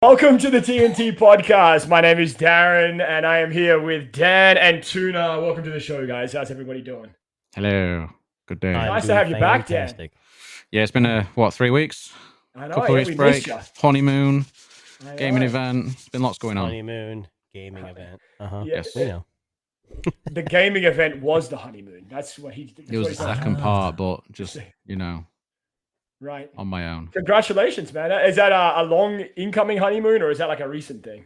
Welcome to the TNT podcast. My name is Darren, and I am here with Dan and Tuna. Welcome to the show, guys. How's everybody doing? Hello. Good day. Nice to have you back, Dan. Yeah, it's been 3 weeks? I know. Couple of weeks break, honeymoon, gaming event. There's been lots going on. Honeymoon, gaming event. Yes. You know. The gaming event was the honeymoon. That's what he. It was the second part, but just right on my own. Congratulations, man. Is that a long incoming honeymoon, or is that like a recent thing?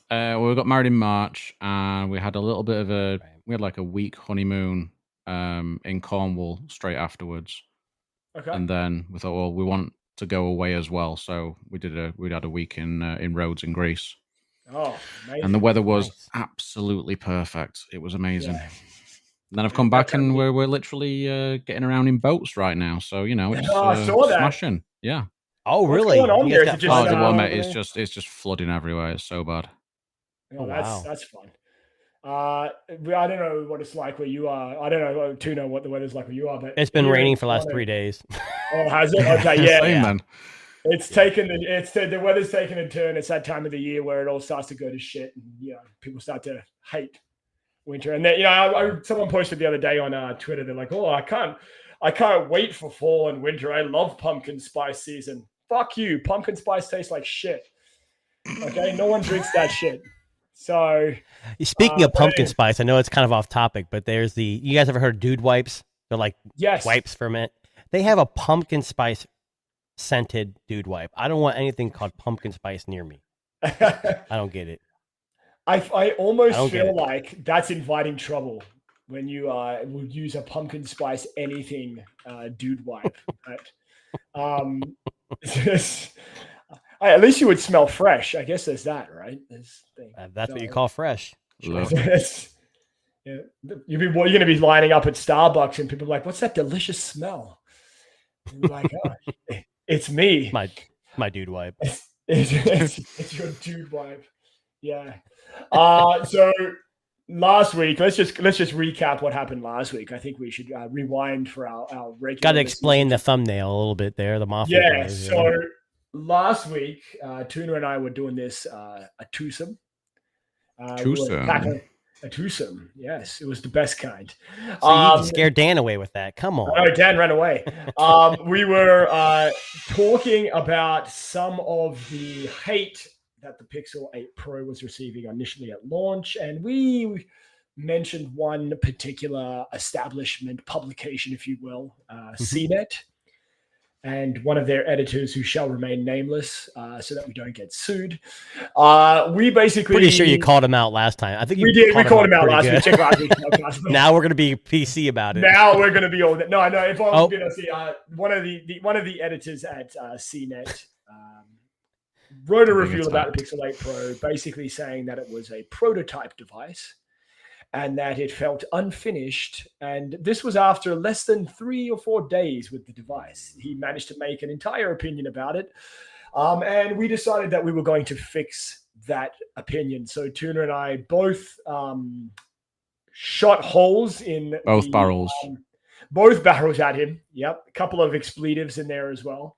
We got married in March, and we had a little bit of we had like a week honeymoon in Cornwall straight afterwards. Okay. And then we thought, well, we want to go away as well, so we had a week in Rhodes in Greece. Oh, amazing. And the weather was absolutely perfect. It was amazing. Yeah. And then I've come back and we're literally getting around in boats right now. So it's I saw that. smashing. Yeah. Oh, really? What's going on there? Mate, it's just flooding everywhere. It's so bad. Oh, that's fun. I don't know what it's like where you are. I don't know to know what the weather's like where you are, but it's been raining for the last 3 days. Oh, has it? Okay, yeah. Same, man. The weather's taken a turn. It's that time of the year where it all starts to go to shit, and people start to hate winter. And then someone posted the other day on Twitter. They're like, "Oh, I can't wait for fall and winter. I love pumpkin spice season." Fuck you. Pumpkin spice tastes like shit. Okay, no one drinks that shit. So, speaking of pumpkin spice, I know it's kind of off topic, but there's you guys ever heard of Dude Wipes? They're like wipes for men. They have a pumpkin spice scented Dude Wipe. I don't want anything called pumpkin spice near me. I don't get it. I almost feel like that's inviting trouble when you would use a pumpkin spice anything Dude Wipe. But, at least you would smell fresh. I guess there's that, right? That's what you call fresh. You're going to be lining up at Starbucks and people are like, "What's that delicious smell?" And you're like, "Oh, it's me. My Dude Wipe. It's your Dude Wipe." Yeah. So last week, let's just recap what happened last week. I think we should rewind for our regular. Got to explain the thumbnail a little bit there. The Mafia. Yeah. So last week, Tuna and I were doing this a twosome. A twosome. Yes, it was the best kind. So you scared Dan away with that. Come on. No, Dan ran away. We were talking about some of the hate that the Pixel 8 Pro was receiving initially at launch, and we mentioned one particular establishment, publication, if you will, CNET, and one of their editors who shall remain nameless, so that we don't get sued. We basically pretty sure you called him out last time. I think we did. We called him out last week. Check last week. Now we're going to be PC about it. Now we're going to be all that. No. If I was going to see one of the editors at CNET. Wrote a review about the Pixel 8 Pro, basically saying that it was a prototype device and that it felt unfinished. And this was after less than 3 or 4 days with the device. He managed to make an entire opinion about it. And we decided that we were going to fix that opinion. So Tuna and I both shot holes in both barrels. Both barrels at him. Yep. A couple of expletives in there as well.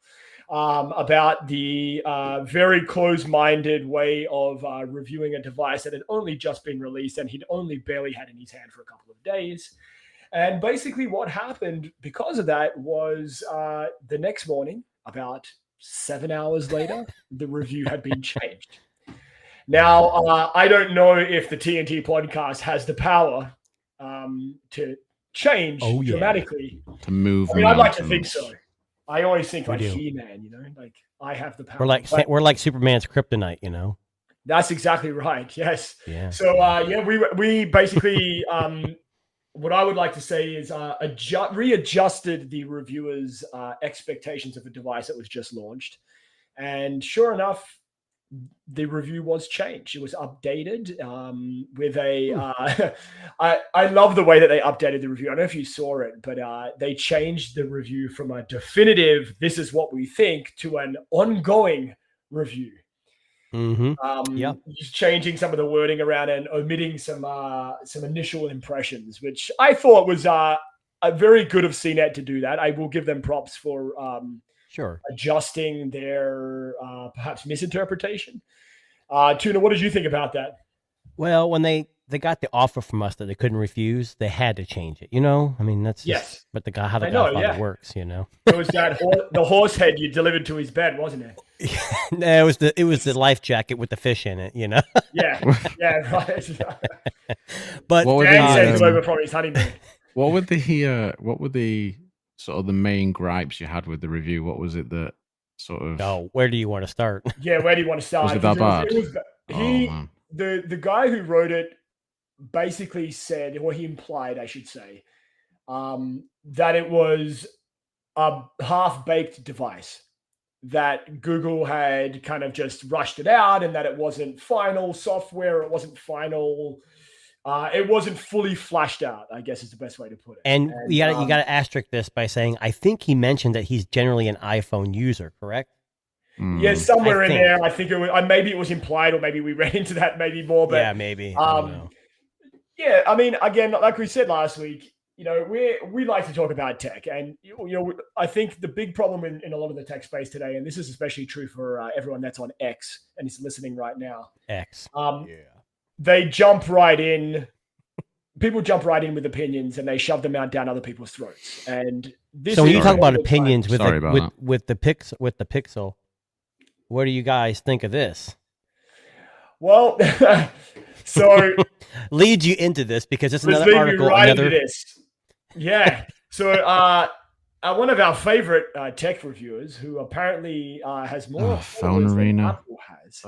About the very close-minded way of reviewing a device that had only just been released and he'd only barely had in his hand for a couple of days. And basically what happened because of that was the next morning, about 7 hours later, the review had been changed. Now, I don't know if the TNT podcast has the power to change dramatically. To move. I mean, I'd like to think so. I always think like He-Man, like I have the power. We're like Superman's kryptonite, That's exactly right. Yes. Yeah. So we basically what I would like to say is readjusted the reviewers' expectations of the device that was just launched, and sure enough, the review was changed. It was updated with a. I love the way that they updated the review. I don't know if you saw it, but they changed the review from a definitive "this is what we think" to an ongoing review. Just changing some of the wording around and omitting some initial impressions, which I thought was very good of CNET to do that. I will give them props for adjusting their perhaps misinterpretation. Tuna, what did you think about that? Well, when they got the offer from us that they couldn't refuse, they had to change it. I mean, that's just how the Godfather works. It was that the horse head you delivered to his bed, wasn't it? No, it was the life jacket with the fish in it. Yeah, right. But Dan sent him over from his honeymoon. What were the sort of the main gripes you had with the review? What was it that sort of? Oh, where do you want to start? Yeah, where do you want to start? Was it that bad? The guy who wrote it basically said, or he implied, I should say, that it was a half-baked device, that Google had kind of just rushed it out, and that it wasn't final software, it wasn't final, it wasn't fully flashed out, I guess is the best way to put it. And you got to asterisk this by saying, I think he mentioned that he's generally an iPhone user, correct? Yeah, somewhere in there. I think it was, maybe it was implied, or maybe we read into that maybe more. But yeah, maybe. Yeah, I mean, again, like we said last week, we like to talk about tech, and I think the big problem in a lot of the tech space today, and this is especially true for everyone that's on X and is listening right now. X. They jump right in. People jump right in with opinions, and they shove them out down other people's throats. And this. So when you talk about opinions with the Pixel. What do you guys think of this? Well, so leads you into this because it's another article. Into this. Yeah. So one of our favorite tech reviewers, who apparently has more Phone Arena. Apple has.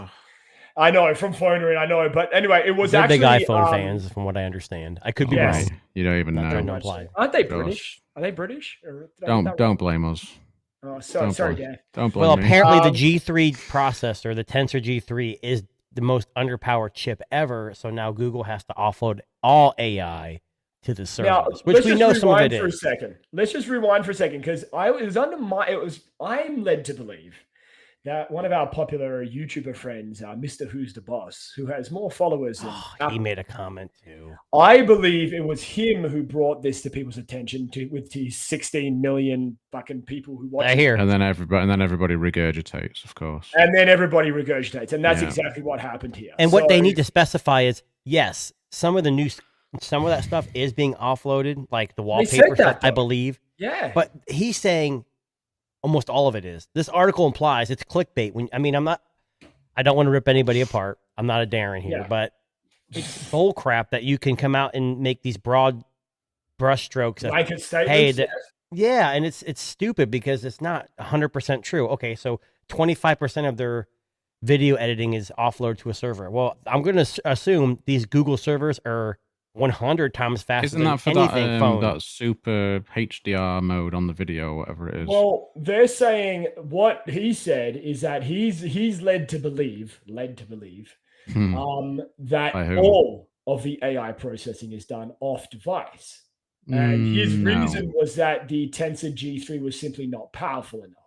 I know, from Phone Arena, I know. But anyway, it was They're actually big iPhone fans, from what I understand. I could be wrong. You don't even know. Aren't they British? Are they British? Don't blame us. Oh, sorry, Dan. Don't blame Well, me. apparently the G3 processor, the Tensor G3, is the most underpowered chip ever. So now Google has to offload all AI to the servers, which we know some of it is. Let's just rewind for a second, because I'm led to believe that one of our popular YouTuber friends, Mr. Who's the Boss, who has more followers than he made a comment too. I believe it was him who brought this to people's attention with his 16 million fucking people who watch. I hear. And then everybody regurgitates, of course. And then everybody regurgitates, and that's exactly what happened here. And what they need to specify is, yes, some of that stuff is being offloaded, like the wallpaper stuff, I believe. Yeah. But he's saying almost all of it is. This article implies it's clickbait. I don't want to rip anybody apart. I'm not a Darren here, but it's bull crap that you can come out and make these broad brushstrokes. And it's stupid because it's not 100% true. Okay, so 25% of their video editing is offloaded to a server. Well, I'm going to assume these Google servers are 100 times faster than anything phone. That super HDR mode on the video, whatever it is. Well, they're saying what he said is that he's led to believe that all of the AI processing is done off device. And his reason was that the Tensor G3 was simply not powerful enough.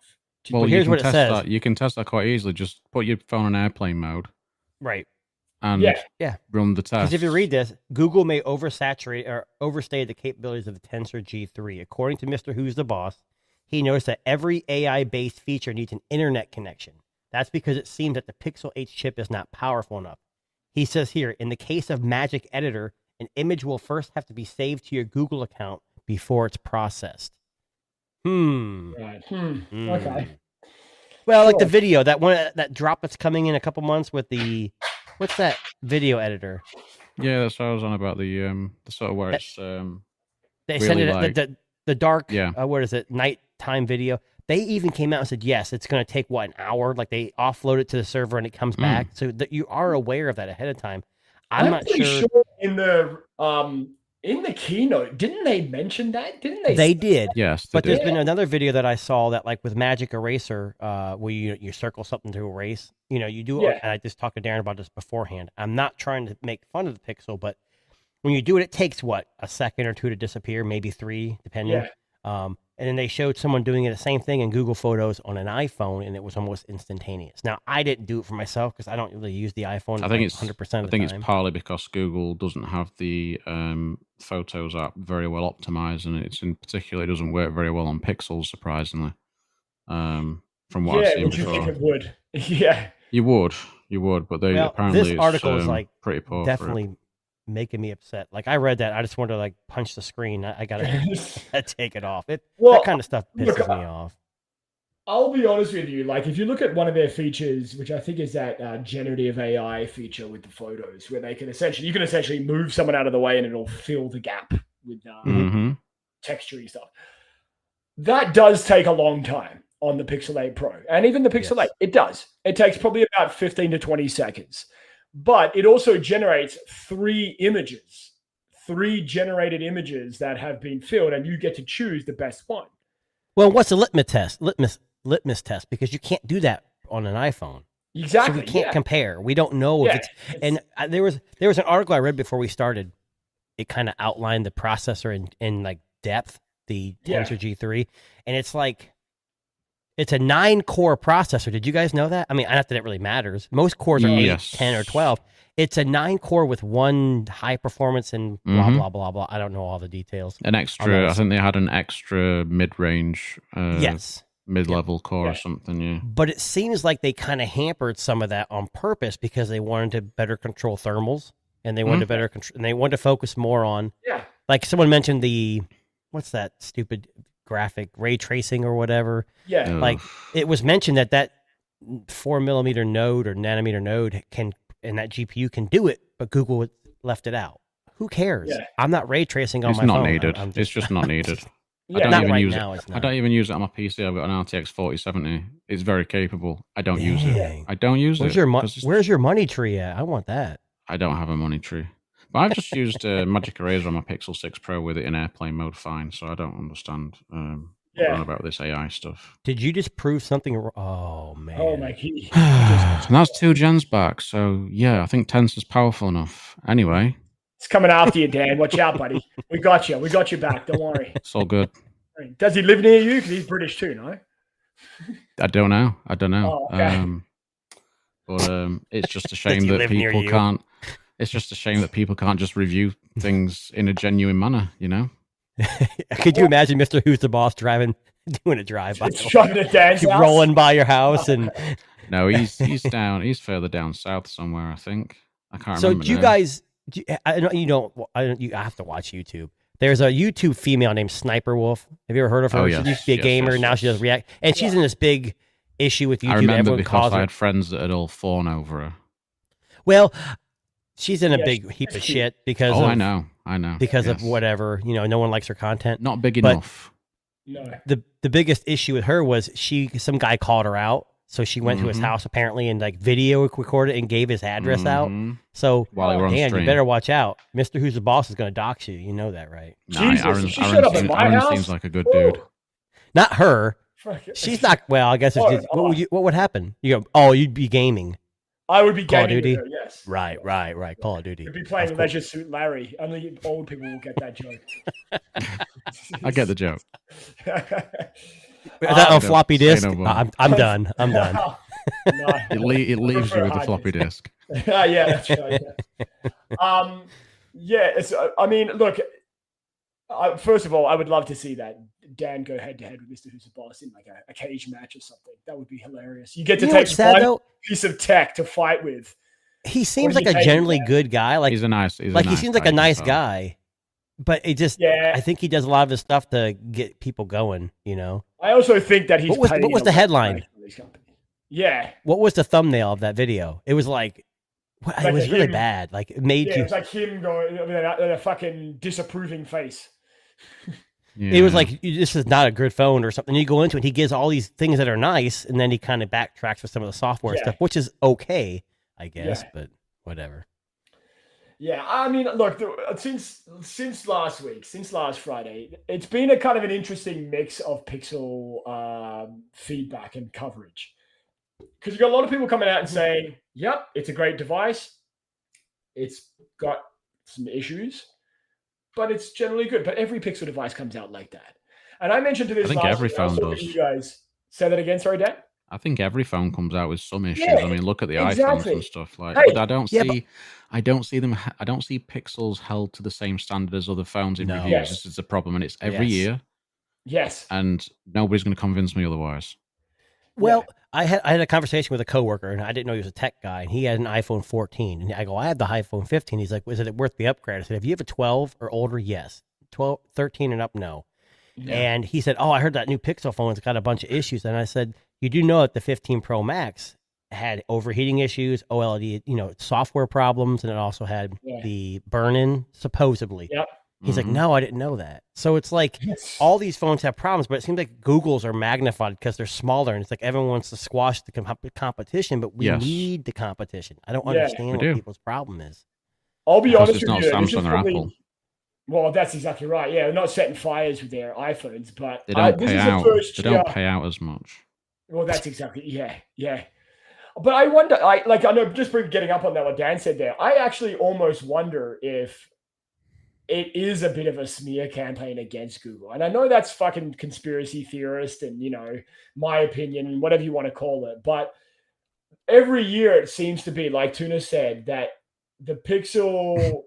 Well, here's what it says. You can test that quite easily. Just put your phone on airplane mode. Right. And run the test. Because if you read this, Google may oversaturate or overstay the capabilities of the Tensor G3. According to Mr. Who's the Boss, he noticed that every AI-based feature needs an internet connection. That's because it seems that the Pixel 8 chip is not powerful enough. He says here, in the case of Magic Editor, an image will first have to be saved to your Google account before it's processed. Right. Okay. Well, like the video, that drop that's coming in a couple months with the... What's that video editor? Yeah, that's what I was on about, the sort of where it's they really send it the dark what is it, nighttime video. They even came out and said, yes, it's going to take an hour, like they offload it to the server and it comes back, so that you are aware of that ahead of time. I'm not sure in the keynote, didn't they mention that? Didn't they? They did. Yes. But there's been another video that I saw that, like with Magic Eraser, where you circle something to erase. You do it, and I just talked to Darren about this beforehand. I'm not trying to make fun of the Pixel, but when you do it, it takes a second or two to disappear, maybe 3, depending. And then they showed someone doing it the same thing in Google Photos on an iPhone, and it was almost instantaneous. Now, I didn't do it for myself because I don't really use the iPhone. I think it's 100% of the time. I think it's partly because Google doesn't have the Photos app very well optimized, and it doesn't work very well on Pixels, surprisingly. From what I've seen before. You think it would? Yeah, you would, but they apparently this article is like pretty poor. Definitely making me upset. Like I read that, I just want to like punch the screen. I gotta take it off. That kind of stuff pisses me off. I'll be honest with you. Like, if you look at one of their features, which I think is that generative AI feature with the photos, where you can essentially move someone out of the way and it'll fill the gap with textury stuff. That does take a long time on the Pixel 8 Pro, and even the Pixel 8. It does. It takes probably about 15 to 20 seconds, but it also generates 3 generated images that have been filled, and you get to choose the best one. Well, what's a litmus test, because you can't do that on an iPhone. Exactly. So we can't compare. We don't know if it's and there was an article I read before we started. It kind of outlined the processor in like depth, the Tensor G3, and it's like it's a 9-core processor. Did you guys know that? I mean, not that it really matters. Most cores are 8, 10, or 12. It's a 9-core with 1 high performance and blah, blah, blah, blah. I don't know all the details. An extra, I think they had an extra mid-range, mid-level core or something, yeah. But it seems like they kind of hampered some of that on purpose because they wanted to better control thermals, and they wanted to better control, and they wanted to focus more on, like someone mentioned what's that stupid graphic, ray tracing or whatever. Yeah. Like it was mentioned that 4mm node or nanometer node can, and that GPU can do it, but Google left it out. Who cares? Yeah. I'm not ray tracing on my phone. It's not needed. It's just not needed. I don't even use it. I don't even use it on my PC. I've got an RTX 4070. It's very capable. I don't use it. I don't use it. Where's your money tree at? I want that. I don't have a money tree. But I've just used Magic Eraser on my Pixel 6 Pro with it in airplane mode fine, so I don't understand about this AI stuff. Did you just prove something? Oh, man. Oh, my key. And that's 2 gens back, so yeah, I think Tensor's powerful enough. Anyway. It's coming after you, Dan. Watch out, buddy. We got you. We got you back. Don't worry. It's all good. Does he live near you? Because he's British too, no? I don't know. Oh, okay. But it's just a shame that people can't. It's just a shame that people can't just review things in a genuine manner, you know? Could you imagine Mr. Who's the Boss doing a drive-by? Driving to Dan's house? Rolling by your house and... No, he's down. He's further down south somewhere, I think. I can't remember. So do you guys... I know you don't. You have to watch YouTube. There's a YouTube female named Sniper Wolf. Have you ever heard of her? She used to be a gamer. Now she does React, and she's in this big issue with YouTube. I remember because I had friends that had all fawned over her. Well, she's in a big heap of shit because. I know. Because of whatever, no one likes her content. Not big enough. No. The biggest issue with her was some guy called her out. So she went to his house apparently and like video recorded and gave his address out. So Dan, you better watch out. Mr. Who's the Boss is going to dox you. You know that, right? Jesus, she showed up at my house. Seems like a good dude. Not her. She's not. Well, I guess what would happen? You go, you'd be gaming. I would be Call gaming. of Duty. With her, yes. Right. Call of Duty. You'd be playing Leisure Suit Larry. Only old people will get that joke. I get the joke. Is that on floppy disk? I'm done. I'm done. No. It leaves you with the floppy disk. Yeah, that's right. Yeah. I mean, look. First of all, I would love to see that Dan go head to head with Mr. Who's the Boss in like a cage match or something. That would be hilarious. You get to take one piece of tech to fight with. He seems like a generally good guy. Like he seems like a nice guy. But it just, I think he does a lot of his stuff to get people going, I also think that he's. What was the headline? Yeah. What was the thumbnail of that video? It was like it was really bad. Like it made you. It was like him going with a fucking disapproving face. Yeah. It was like, this is not a good phone or something. You go into it, he gives all these things that are nice, and then he kind of backtracks with some of the software stuff, which is okay, I guess, but whatever. Yeah, I mean, look, since last week, since last Friday, it's been a kind of an interesting mix of Pixel feedback and coverage. Because you've got a lot of people coming out and saying, yep, it's a great device. It's got some issues, but it's generally good. But every Pixel device comes out like that. And I mentioned to this last every week, phone does. You guys say that again, sorry, Dan? I think every phone comes out with some issues. I mean, look at the iPhones and stuff but I don't see Pixels held to the same standard as other phones in reviews. This is a problem, and it's every year. Yes. And nobody's going to convince me otherwise. Well, I had a conversation with a coworker, and I didn't know he was a tech guy, and he had an iPhone 14, and I go, I have the iPhone 15. He's like, is it worth the upgrade? I said, if you have a 12 or older, yes. 12, 13 and up, no. Yeah. And he said, oh, I heard that new Pixel phone's got a bunch of issues. And I said, you do know that the 15 Pro Max had overheating issues, OLED, software problems, and it also had the burn-in, supposedly. Yep. He's like, no, I didn't know that. So it's like all these phones have problems, but it seems like Google's are magnified because they're smaller, and it's like everyone wants to squash the competition, but we need the competition. I don't understand what people's problem is. I'll be honest with you. It's not Samsung or Apple. Well, that's exactly right. Yeah, they're not setting fires with their iPhones, but they don't pay out. They don't pay out as much. Well, that's exactly yeah. But I wonder, I know, just getting up on that what Dan said there. I actually almost wonder if it is a bit of a smear campaign against Google. And I know that's fucking conspiracy theorist and, my opinion and whatever you want to call it. But every year it seems to be, like Tuna said, that the Pixel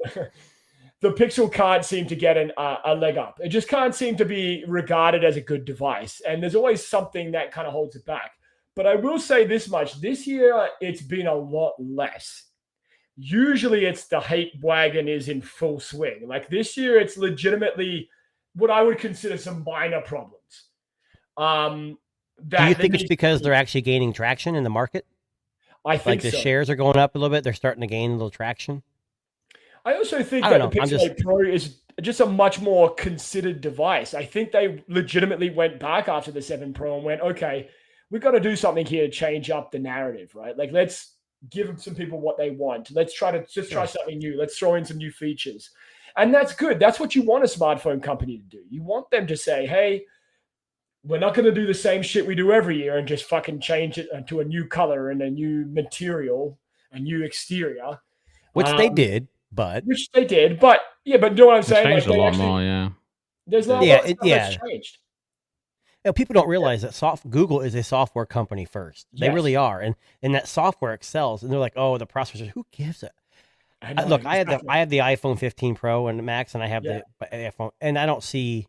the Pixel can't seem to get a leg up. It just can't seem to be regarded as a good device. And there's always something that kind of holds it back. But I will say this much. This year, it's been a lot less. Usually it's the hate wagon is in full swing. Like this year, it's legitimately what I would consider some minor problems. Do you think it's because they're actually gaining traction in the market? I think the shares are going up a little bit. They're starting to gain a little traction. I also think that the Pixel 8 Pro is just a much more considered device. I think they legitimately went back after the 7 Pro and went, okay, we've got to do something here to change up the narrative, right? Like, let's give some people what they want. Let's try something new. Let's throw in some new features. And that's good. That's what you want a smartphone company to do. You want them to say, hey, we're not going to do the same shit we do every year and just fucking change it to a new color and a new material, a new exterior. Which they did, but... Which they did, but... Yeah, but you know what I'm saying? Changed a lot more, yeah. There's a lot that's changed. People don't realize that Google is a software company first. They really are, and that software excels. And they're like, "Oh, the processors. Who gives it?" I have the iPhone 15 Pro and Max, and I have the iPhone, and I don't see.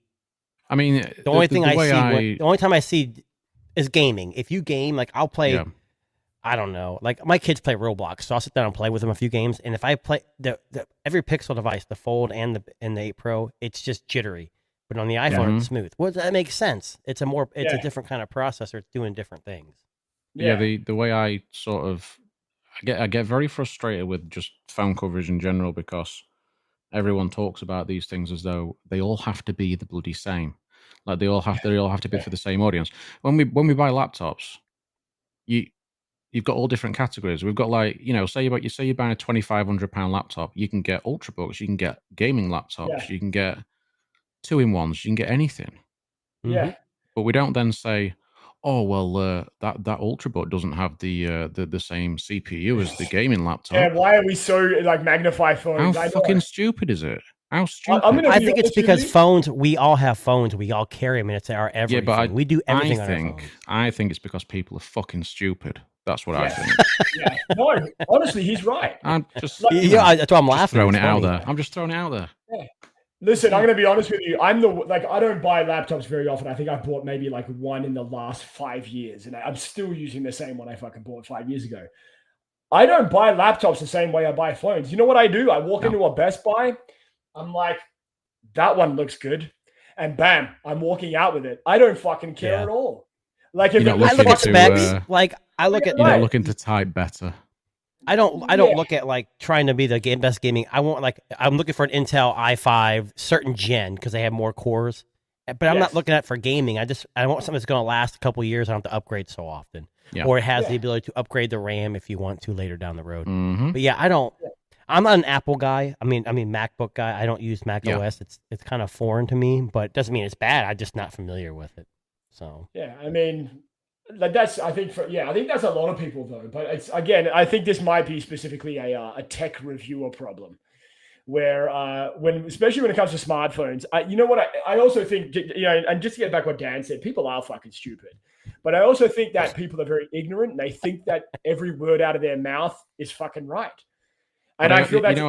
I mean, the only time I see is gaming. If you game, like I'll play. Yeah. I don't know. Like my kids play Roblox, so I'll sit down and play with them a few games. And if I play every Pixel device, the Fold and the 8 Pro, it's just jittery. But on the iPhone, it's smooth. Well, that makes sense. It's a different kind of processor. It's doing different things. Yeah, the way I sort of I get very frustrated with just phone coverage in general because everyone talks about these things as though they all have to be the bloody same. Like they all have to be for the same audience. When we buy laptops, you've got all different categories. We've got say you're buying a £2,500 laptop, you can get Ultrabooks, you can get gaming laptops, you can get 2-in-1s, you can get anything. Yeah. But we don't then say, oh well, that Ultrabook doesn't have the same CPU as the gaming laptop. Yeah, why are we so magnify phones? How fucking stupid is it? How stupid? I think it's because phones. We all have phones. We all carry them, and it's our everything. Yeah, but we do everything on our phones. I think it's because people are fucking stupid. That's what I think. Yeah. No, honestly, he's right. I'm just that's why I'm laughing. Throwing it out there. I'm just throwing it out there. Yeah. Listen, I'm going to be honest with you. I don't buy laptops very often. I think I bought maybe one in the last 5 years, and I'm still using the same one I fucking bought 5 years ago. I don't buy laptops the same way I buy phones. You know what I do? I walk into a Best Buy. I'm like, that one looks good, and bam, I'm walking out with it. I don't fucking care at all. Like if I look at specs, I look at you're not looking to type better. I don't look at trying to be the best gaming. I'm looking for an Intel i5 certain gen because they have more cores. But I'm not looking at it for gaming. I want something that's going to last a couple of years. I don't have to upgrade so often. Yeah. Or it has the ability to upgrade the RAM if you want to later down the road. Mm-hmm. But yeah, I'm not an Apple guy. I mean MacBook guy. I don't use Mac OS. It's kind of foreign to me, but it doesn't mean it's bad. I'm just not familiar with it. So yeah, I mean, I think that's a lot of people though. But it's again, I think this might be specifically a tech reviewer problem, where especially when it comes to smartphones, I also think and just to get back what Dan said, people are fucking stupid. But I also think that people are very ignorant and they think that every word out of their mouth is fucking right. And I feel that's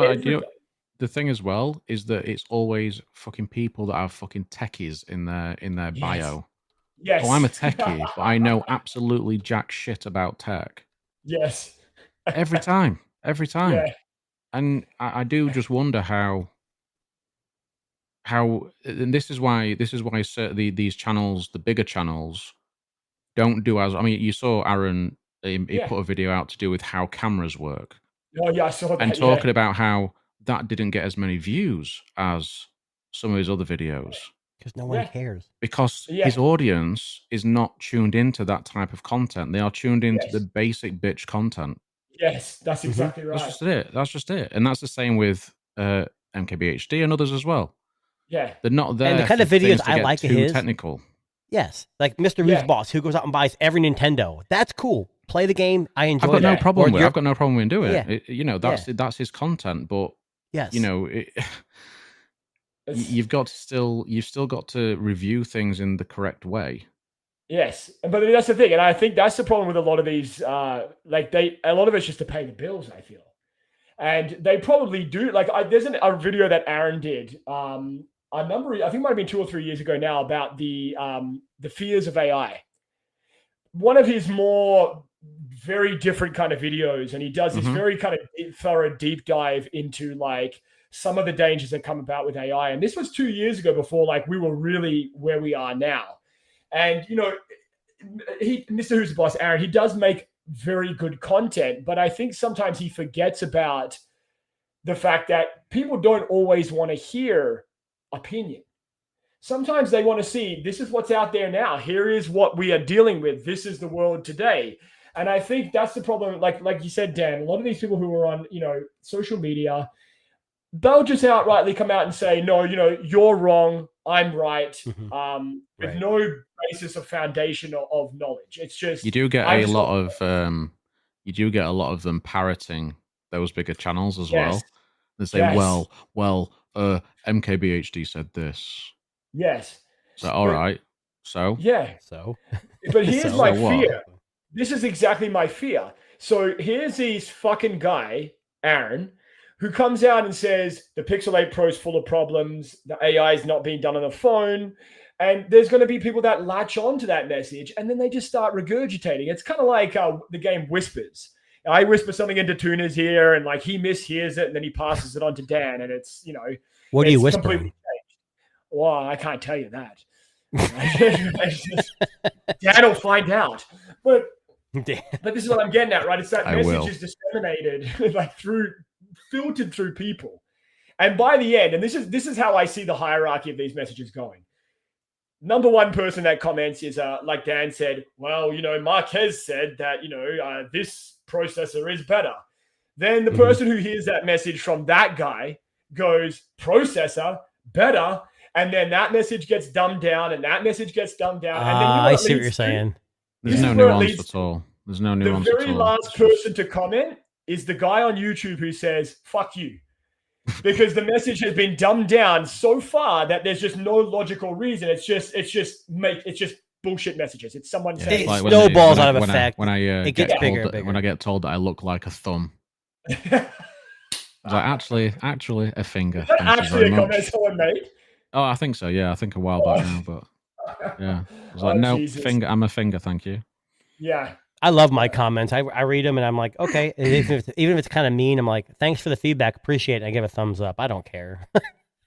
the thing as well is that it's always fucking people that have fucking techies in their bio. Yes. Oh, I'm a techie, but I know absolutely jack shit about tech. Yes. Every time. Yeah. And I do just wonder how, and this is why these channels, the bigger channels, don't do as. I mean, you saw Aaron. He put a video out to do with how cameras work. Oh yeah, I saw that. And talking about how that didn't get as many views as some of his other videos. Because no one cares. Because his audience is not tuned into that type of content. They are tuned into the basic bitch content. Yes, that's exactly right. That's just it. And that's the same with MKBHD and others as well. Yeah. They're not there. And the kind of videos I like of his. Technical. Yes. Like Mr. Ruth's Boss, who goes out and buys every Nintendo. That's cool. Play the game. I enjoy that. I've got no problem with doing it. That's his content. But, you've still got to review things in the correct way. Yes, but that's the thing, and I think that's the problem with a lot of these. A lot of it's just to pay the bills, I feel, and they probably do. Like, there's a video that Aaron did. I think it might have been 2 or 3 years ago now, about the fears of AI. One of his more very different kind of videos, and he does this very kind of thorough deep dive into like some of the dangers that come about with AI. And this was 2 years ago, before like we were really where we are now. And, Mr. Who's the Boss, Aaron, he does make very good content, but I think sometimes he forgets about the fact that people don't always want to hear opinion. Sometimes they want to see, this is what's out there now. Here is what we are dealing with. This is the world today. And I think that's the problem. Like you said, Dan, a lot of these people who are on, social media, they'll just outrightly come out and say, no, you're wrong, I'm right, with no basis of foundation of knowledge. It's just you do get a lot of them parroting those bigger channels as well. They say, MKBHD said this. Yes. So all right. So but here's my fear. This is exactly my fear. So here's this fucking guy, Aaron, who comes out and says the Pixel 8 Pro is full of problems, the AI is not being done on the phone, and there's going to be people that latch on to that message, and then they just start regurgitating. It's kind of like the game Whispers. I whisper something into Tuna's ear, and like he mishears it, and then he passes it on to Dan, and it's, What do you whisper? Well, I can't tell you that. Dan will find out. But this is what I'm getting at, right? It's that message is disseminated, like filtered through people. And by the end, and this is how I see the hierarchy of these messages going. Number one person that comments is, like Dan said, well, Marquez said that, this processor is better. Then the person who hears that message from that guy goes, processor, better. And then that message gets dumbed down, and that message gets dumbed down. And then I see what you're saying. There's no nuance at all. There's no nuance at all. The very last person to comment is the guy on YouTube who says, fuck you. Because the message has been dumbed down so far that there's just no logical reason. It's just bullshit messages. It's someone saying it snowballs out of effect. It gets bigger, bigger. When I get told that I look like a thumb. Like, actually a finger. Actually a comment someone made. Oh, I think so. Yeah, I think a while back now, but yeah, I was like, no, Jesus. Finger. I'm a finger. Thank you. Yeah, I love my comments. I read them and I'm like, okay. Even if it's kind of mean, I'm like, thanks for the feedback. Appreciate it. I give a thumbs up. I don't care.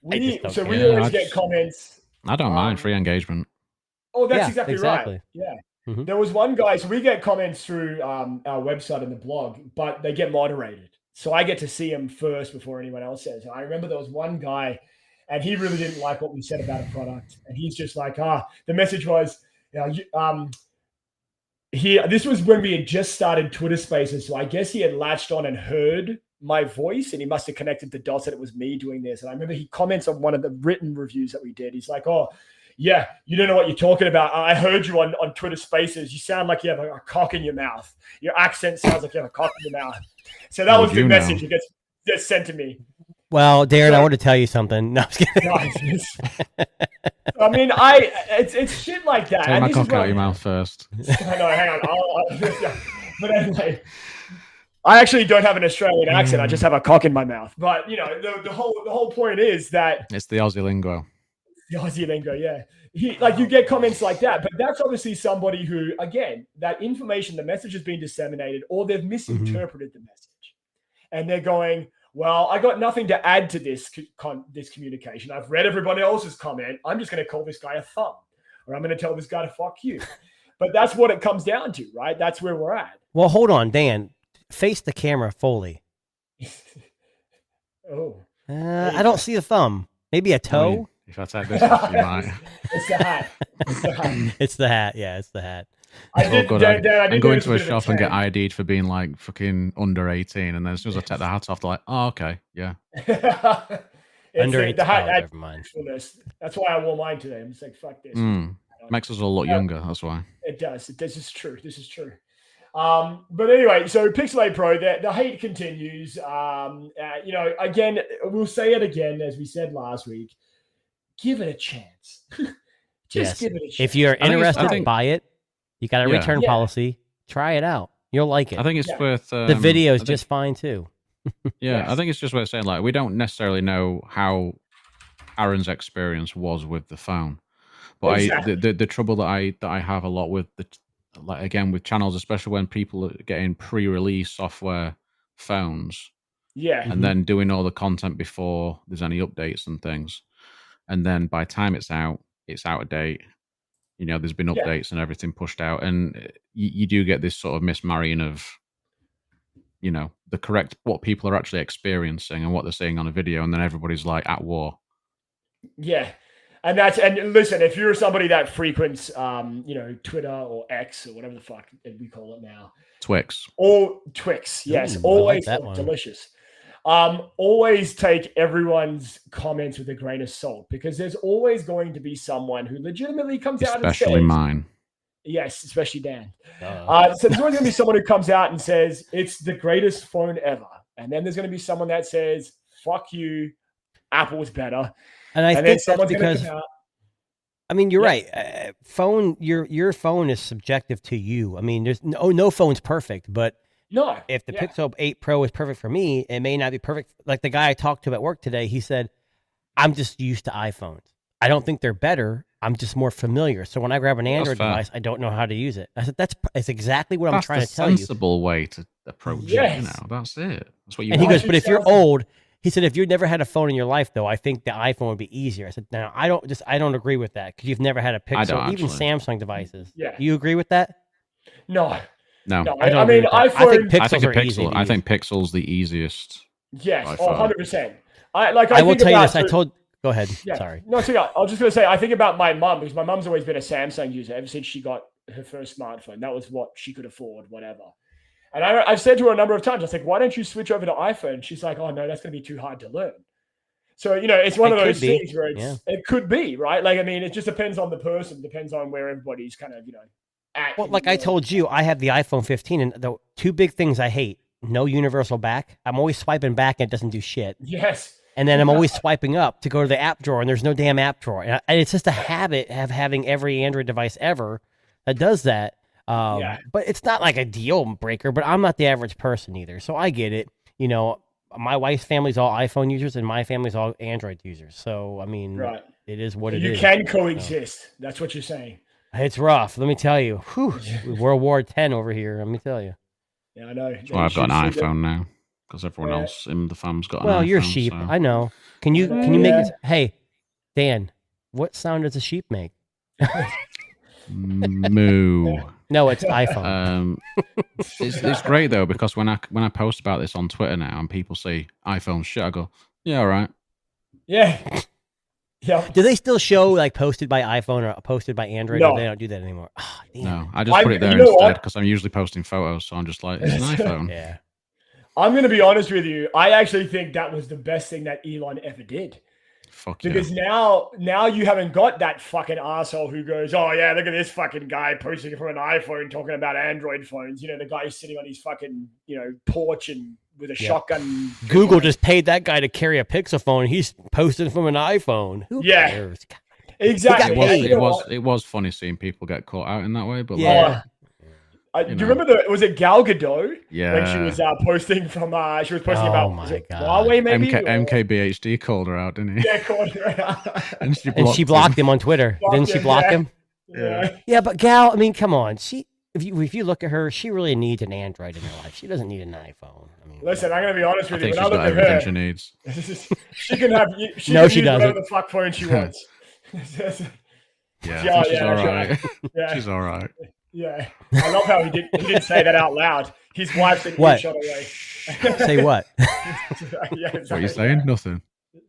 We always get comments. I don't mind free engagement. Oh, that's exactly right. Yeah. Mm-hmm. There was one guy. So we get comments through our website and the blog, but they get moderated. So I get to see them first before anyone else says. And I remember there was one guy, and he really didn't like what we said about a product. And he's just like, the message was, this was when we had just started Twitter Spaces. So I guess he had latched on and heard my voice, and he must have connected the dots that it was me doing this. And I remember he comments on one of the written reviews that we did. He's like, oh, yeah, you don't know what you're talking about. I heard you on Twitter Spaces. You sound like you have a cock in your mouth. Your accent sounds like you have a cock in your mouth. So that was the message that gets sent to me. Well, Darren, I want to tell you something. No, I was kidding. I mean, it's shit like that. Take my cock out of your mouth first. Hang on. But anyway, I actually don't have an Australian accent. I just have a cock in my mouth. But the whole point is that it's the Aussie lingo. The Aussie lingo, yeah. You get comments like that, but that's obviously somebody who, again, that information, the message has been disseminated, or they've misinterpreted the message, and they're going, "Well, I got nothing to add to this communication. I've read everybody else's comment. I'm just going to call this guy a thumb, or I'm going to tell this guy to fuck you." But that's what it comes down to, right? That's where we're at. Well, hold on, Dan. Face the camera fully. Oh, I don't see a thumb. Maybe a toe. I mean, if I take this off, you might. It's the hat. It's the hat. It's the hat. Yeah, it's the hat. I'm going to a shop and get ID'd for being like fucking under 18, and then as soon as I take the hat off, they're like, "Oh, okay, yeah." Under 18. The hat. Never mind. That's why I wore mine today. I'm just like, fuck this. Makes us all look younger. That's why. It does. This is true. This is true. But anyway, so Pixel 8 Pro, the hate continues. Again, we'll say it again, as we said last week. Give it a chance. Just give it a chance. If you're interested, buy it. You got a return policy. Try it out. You'll like it. I think it's worth... the video is just fine, too. I think it's just worth saying, like, we don't necessarily know how Aaron's experience was with the phone. But the trouble that I have a lot with with channels, especially when people are getting pre-release software phones, and then doing all the content before there's any updates and things, and then by the time it's out of date. There's been updates and everything pushed out, and you do get this sort of mismarrying of, the correct what people are actually experiencing and what they're seeing on a video, and then everybody's like at war. Yeah. And listen, if you're somebody that frequents, Twitter or X or whatever the fuck we call it now, Twix, yes, Ooh, always like that delicious. Always take everyone's comments with a grain of salt, because there's always going to be someone who legitimately comes out and says, especially mine. Yes, especially Dan. So there's always going to be someone who comes out and says it's the greatest phone ever, and then there's going to be someone that says, "Fuck you, Apple's better." And I think that's because, I mean, you're right. Your phone is subjective to you. I mean, there's no phone's perfect, but if the Pixel 8 Pro is perfect for me, it may not be perfect. Like the guy I talked to at work today, he said, "I'm just used to iPhones. I don't think they're better. I'm just more familiar. So when I grab an Android device, I don't know how to use it." I said, that's exactly what I'm trying to tell you. That's a sensible way to approach it. That's it. That's what you. And he goes, "But if you're old." He said, "If you've never had a phone in your life, though, I think the iPhone would be easier." I said, "No, I don't agree with that, because you've never had a Pixel, even Samsung devices." Yeah, you agree with that? No. I mean, iPhone. I think Pixel's the easiest. Yes, 100%. I will tell you this. Go ahead. Yeah. Sorry. No, so I was just going to say, I think about my mum, because my mum's always been a Samsung user ever since she got her first smartphone. That was what she could afford, whatever. And I've said to her a number of times, I was like, "Why don't you switch over to iPhone?" She's like, "Oh, no, that's going to be too hard to learn." So, it's one of those things where it could be, right? Like, I mean, it just depends on the person, depends on where everybody's kind of, at. Well, like I told you, I have the iPhone 15, and the two big things I hate: no universal back. I'm always swiping back, and it doesn't do shit. Yes. And then I'm always swiping up to go to the app drawer, and there's no damn app drawer. And it's just a habit of having every Android device ever that does that. But it's not like a deal breaker, but I'm not the average person either. So I get it. My wife's family's all iPhone users and my family's all Android users. So, I mean, it is what it is. You can coexist. So. That's what you're saying. It's rough. Let me tell you. World War X over here. Let me tell you. Yeah, I know. Well, I've got an iPhone now, because everyone else in the fam's got an iPhone. Well, you're sheep. So. I know. Can you make it? Hey, Dan, what sound does a sheep make? Moo. No, it's iPhone. It's great though, because when I post about this on Twitter now and people say iPhone shit, I go, yeah, all right. Yeah. Yeah. Do they still show like posted by iPhone or posted by Android? No. Or they don't do that anymore. Oh, no, I just put it there instead, because I'm usually posting photos, so I'm just like, it's an iPhone. Yeah. I'm going to be honest with you. I actually think that was the best thing that Elon ever did. Fuck because now you haven't got that fucking asshole who goes, "Oh yeah, look at this fucking guy posting from an iPhone talking about Android phones." The guy is sitting on his fucking porch and with a shotgun. Google just paid that guy to carry a Pixel phone. He's posting from an iPhone. Who cares? Exactly. It was funny seeing people get caught out in that way, but Do you remember was it Gal Gadot? Yeah. When she was posting from, she was posting about Huawei maybe? MKBHD called her out, didn't he? Yeah, called her out. and she blocked him on Twitter. Didn't she block him? Yeah. Yeah, but Gal, I mean, come on. If you look at her, she really needs an Android in her life. She doesn't need an iPhone. I mean, listen, I'm going to be honest with you. When I look at her, she needs. She can have. She use whatever the fuck phone she wants. Yeah, she's all right. Yeah. She's all right. Yeah, I love how he didn't say that out loud. His wife's an earshot away. Say what? Yeah, exactly. What are you saying? Nothing.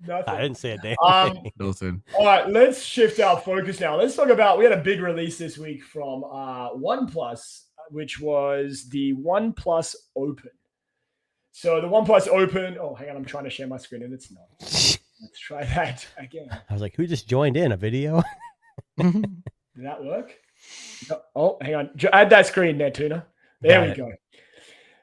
Nothing. I didn't say a damn thing. Nothing. All right, let's shift our focus now. Let's talk about, we had a big release this week from OnePlus, which was the OnePlus Open. So the OnePlus Open, oh, hang on, I'm trying to share my screen and it's not. Let's try that again. I was like, who just joined in a video? Did that work? No. Oh, hang on. Add that screen there, Tuna. There we go.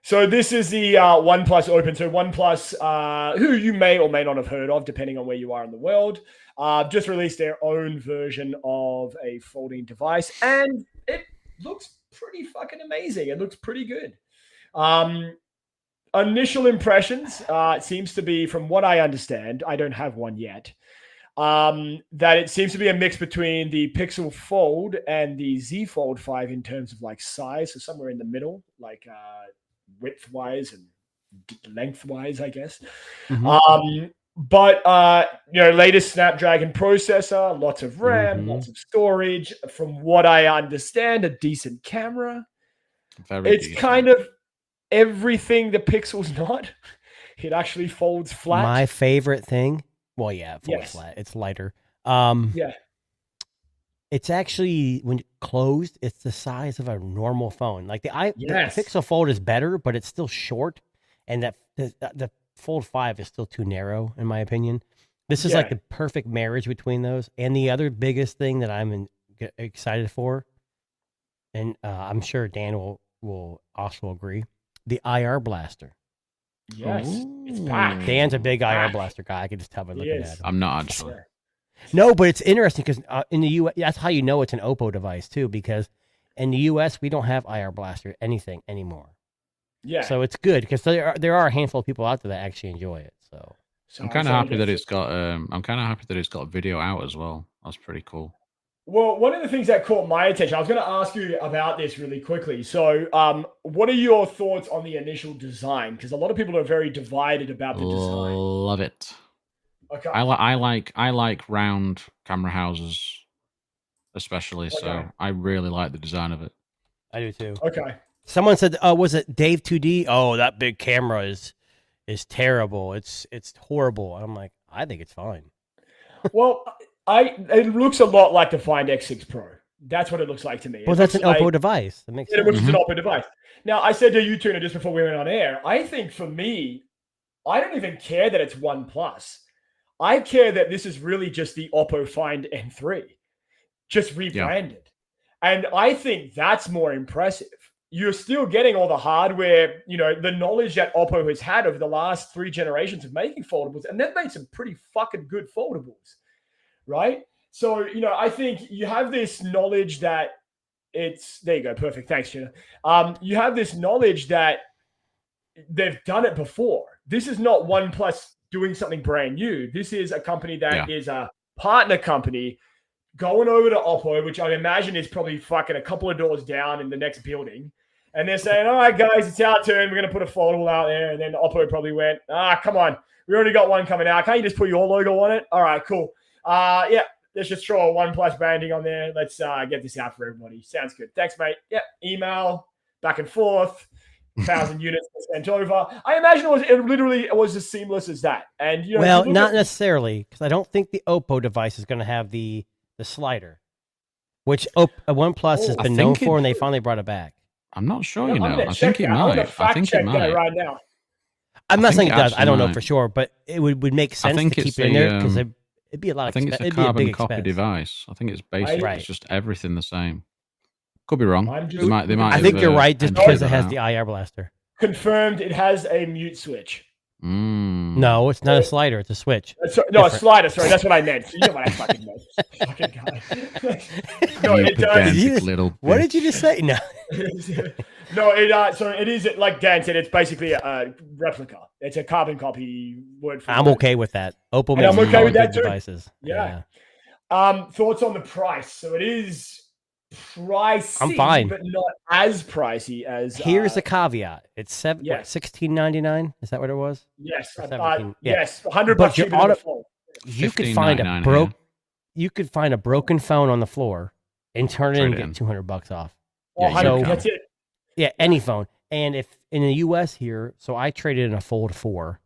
So this is the OnePlus Open. So OnePlus, who you may or may not have heard of, depending on where you are in the world, just released their own version of a folding device. And it looks pretty fucking amazing. It looks pretty good. Initial impressions, it seems to be, from what I understand, I don't have one yet, that it seems to be a mix between the Pixel Fold and the Z Fold 5 in terms of like size. So somewhere in the middle, like width-wise and length-wise, I guess. Mm-hmm. But latest Snapdragon processor, lots of RAM, lots of storage. From what I understand, a decent camera. It's decent. Kind of everything the Pixel's not. It actually folds flat. My favorite thing. Well, yeah, it folds flat. It's lighter. Yeah. It's actually, when closed, it's the size of a normal phone. Like the Pixel Fold is better, but it's still short, and that the Fold 5 is still too narrow, in my opinion. This is like the perfect marriage between those. And the other biggest thing that I'm excited for, and I'm sure Dan will also agree, the IR Blaster. Yes, it's back. Dan's a big IR Blaster guy. I can just tell by looking at him. I'm not actually. No, but it's interesting because in the U.S., that's how you know it's an Oppo device too, because in the U.S. we don't have IR Blaster anything anymore. Yeah. So it's good because there are a handful of people out there that actually enjoy it. So I'm kind of happy that it's got. I'm kind of happy that it's got video out as well. That's pretty cool. Well, one of the things that caught my attention, I was going to ask you about this really quickly. So, what are your thoughts on the initial design? Because a lot of people are very divided about the design. Love it. Okay. I like round camera houses, especially. Okay. So I really like the design of it. I do too. Okay. Someone said, was it Dave 2D? Oh, that big camera is terrible. It's horrible. I'm like, I think it's fine. Well, it looks a lot like the Find X6 Pro. That's what it looks like to me. Well, that's an Oppo device. That makes sense. Which is an Oppo device. Now, I said to you, Tuna, just before we went on air, I think for me, I don't even care that it's OnePlus. I care that this is really just the Oppo Find N3, just rebranded. Yeah. And I think that's more impressive. You're still getting all the hardware, the knowledge that Oppo has had over the last 3 generations of making foldables, and they've made some pretty fucking good foldables, right? So, I think you have this knowledge that there you go, perfect, thanks, Gina. You have this knowledge that they've done it before. This is not OnePlus doing something brand new. This is a company that is a partner company going over to Oppo, which I imagine is probably fucking a couple of doors down in the next building. And they're saying, all right, guys, it's our turn. We're going to put a foldable out there. And then Oppo probably went, come on. We already got one coming out. Can't you just put your logo on it? All right, cool. Let's just throw a OnePlus branding on there. Let's get this out for everybody. Sounds good. Thanks, mate. Yeah, email, back and forth. 1,000 units sent over. I imagine it was as seamless as that. And not necessarily, because I don't think the Oppo device is going to have the slider, which OnePlus has been known for, and they finally brought it back. I'm not sure. I think it might. I think it might right now. I'm not saying it does. I don't know for sure, but it would make sense to keep it in there because it'd be a lot. I think it's a carbon copy device. I think it's basically it's just everything the same. Could be wrong. They might. I think you're right, just because it has the IR Blaster. Confirmed, it has a mute switch. No, it's not a slider; it's a switch. A slider. Sorry, that's what I meant. You know what I fucking meant. Fucking guy. No, it does. What did you just say? No. No, so it is like Dan said. It's basically a replica. It's a carbon copy. Word for I'm word. okay with that. Oppo And makes I'm okay with good that too. devices. Yeah. Thoughts on the price? So it is pricey, I'm fine, but not as pricey as. Here's the caveat: it's $16.99. Is that what it was? Yes, yeah. yes, $100 cheaper than the Fold. You could find you could find a broken phone on the floor and turn it in and get $200 off. Yeah, so that's it. Yeah, any phone. And if in the US here, so I traded in a Fold 4.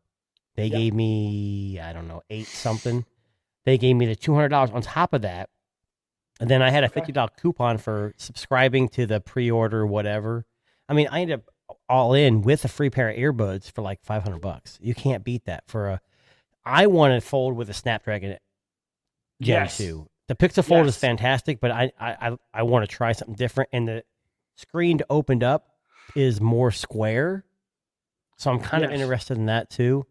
They gave me, I don't know, 8 something. They gave me the $200 on top of that. And then I had a $50 coupon for subscribing to the pre-order, whatever. I mean, I ended up all in with a free pair of earbuds for like $500. You can't beat that I want to Fold with a Snapdragon Gen 2. The Pixel Fold is fantastic, but I want to try something different. And the screen opened up is more square. So I'm kind of interested in that too.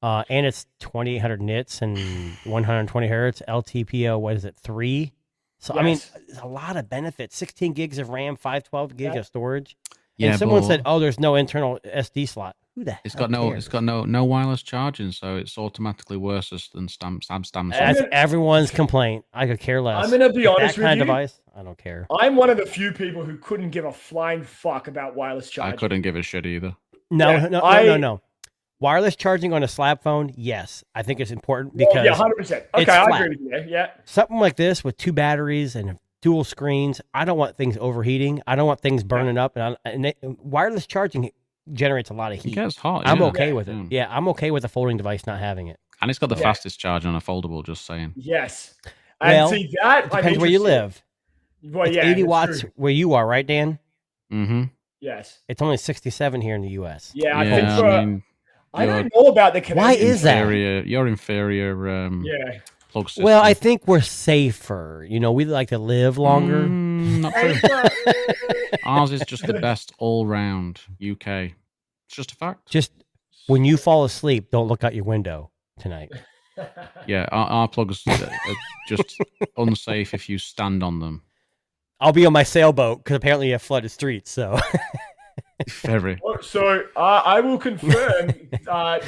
And it's 2800 nits and 120 hertz LTPO. What is it? 3. So I mean, there's a lot of benefits. 16 gigs of RAM, 512 gigs of storage. Yeah, and someone said, "Oh, there's no internal SD slot." Who the hell cares? It's got no wireless charging, so it's automatically worse than Samsung. That's everyone's complaint. I could care less. I'm gonna be honest with you. Device, I don't care. I'm one of the few people who couldn't give a flying fuck about wireless charging. I couldn't give a shit either. No. Wireless charging on a slab phone, yes. I think it's important because 100%. Okay, I agree with you. Yeah. Something like this with 2 batteries and dual screens, I don't want things overheating. I don't want things burning up. And wireless charging generates a lot of heat. It gets hot. I'm okay with it. Yeah, I'm okay with a folding device not having it. And it's got the fastest charge on a foldable, just saying. Yes. And see, that depends where you live. Well, it's 80 watts where you are, right, Dan? Mm-hmm. Yes. It's only 67 here in the US. Yeah, I don't know about the Canadian. Why is that? You're inferior. Plug system. Well, I think we're safer. You know, we like to live longer. Not true. Ours is just the best all round UK. It's just a fact. Just when you fall asleep, don't look out your window tonight. Yeah, our plugs are just unsafe if you stand on them. I'll be on my sailboat because apparently you have flooded streets. So. Very. So I will confirm,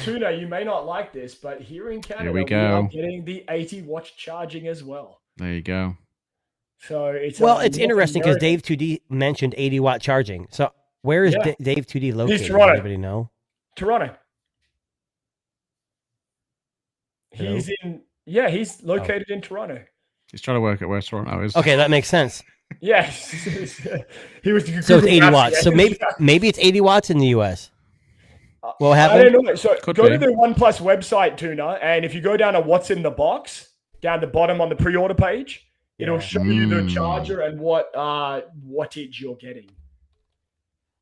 Tuna, you may not like this, but here in Canada, we are getting the 80-watt charging as well. There you go. So it's interesting because Dave 2D mentioned 80-watt charging. So where is Dave 2D located? He's Toronto. Does anybody know? Toronto. Hello? He's located in Toronto. He's trying to work out where Toronto is. Okay, that makes sense. Yes, he was. So it's 80 watts. So maybe it's 80 watts in the US. What happened? I don't know. So go to the OnePlus website, Tuna, and if you go down to what's in the box, down the bottom on the pre-order page, it'll show you the charger and what wattage you're getting.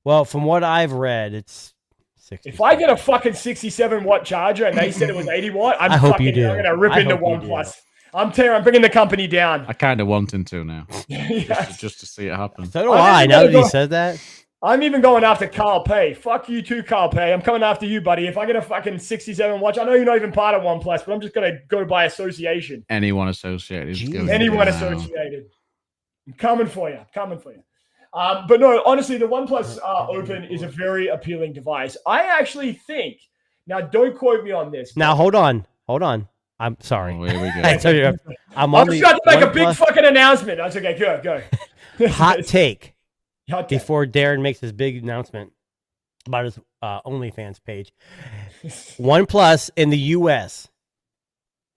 Well, from what I've read, it's 60. If I get a fucking 67-watt charger and they said it was 80 watt, I'm going to rip into OnePlus. I'm bringing the company down. I kind of want him to now, just to see it happen. So do I. Now that he said that, I'm even going after Carl Pei. Fuck you too, Carl Pei. I'm coming after you, buddy. If I get a fucking 67 watch, I know you're not even part of OnePlus, but I'm just going to go by association. Anyone associated. Anyone associated. I'm coming for you. But no, honestly, the OnePlus Open is a very appealing device. I actually think. Now, don't quote me on this. Now, hold on. I'm sorry. Oh, here we go. I told you, I'm just going to make a big fucking announcement. That's okay. Go. Hot take. Before Darren makes his big announcement about his OnlyFans page. OnePlus in the US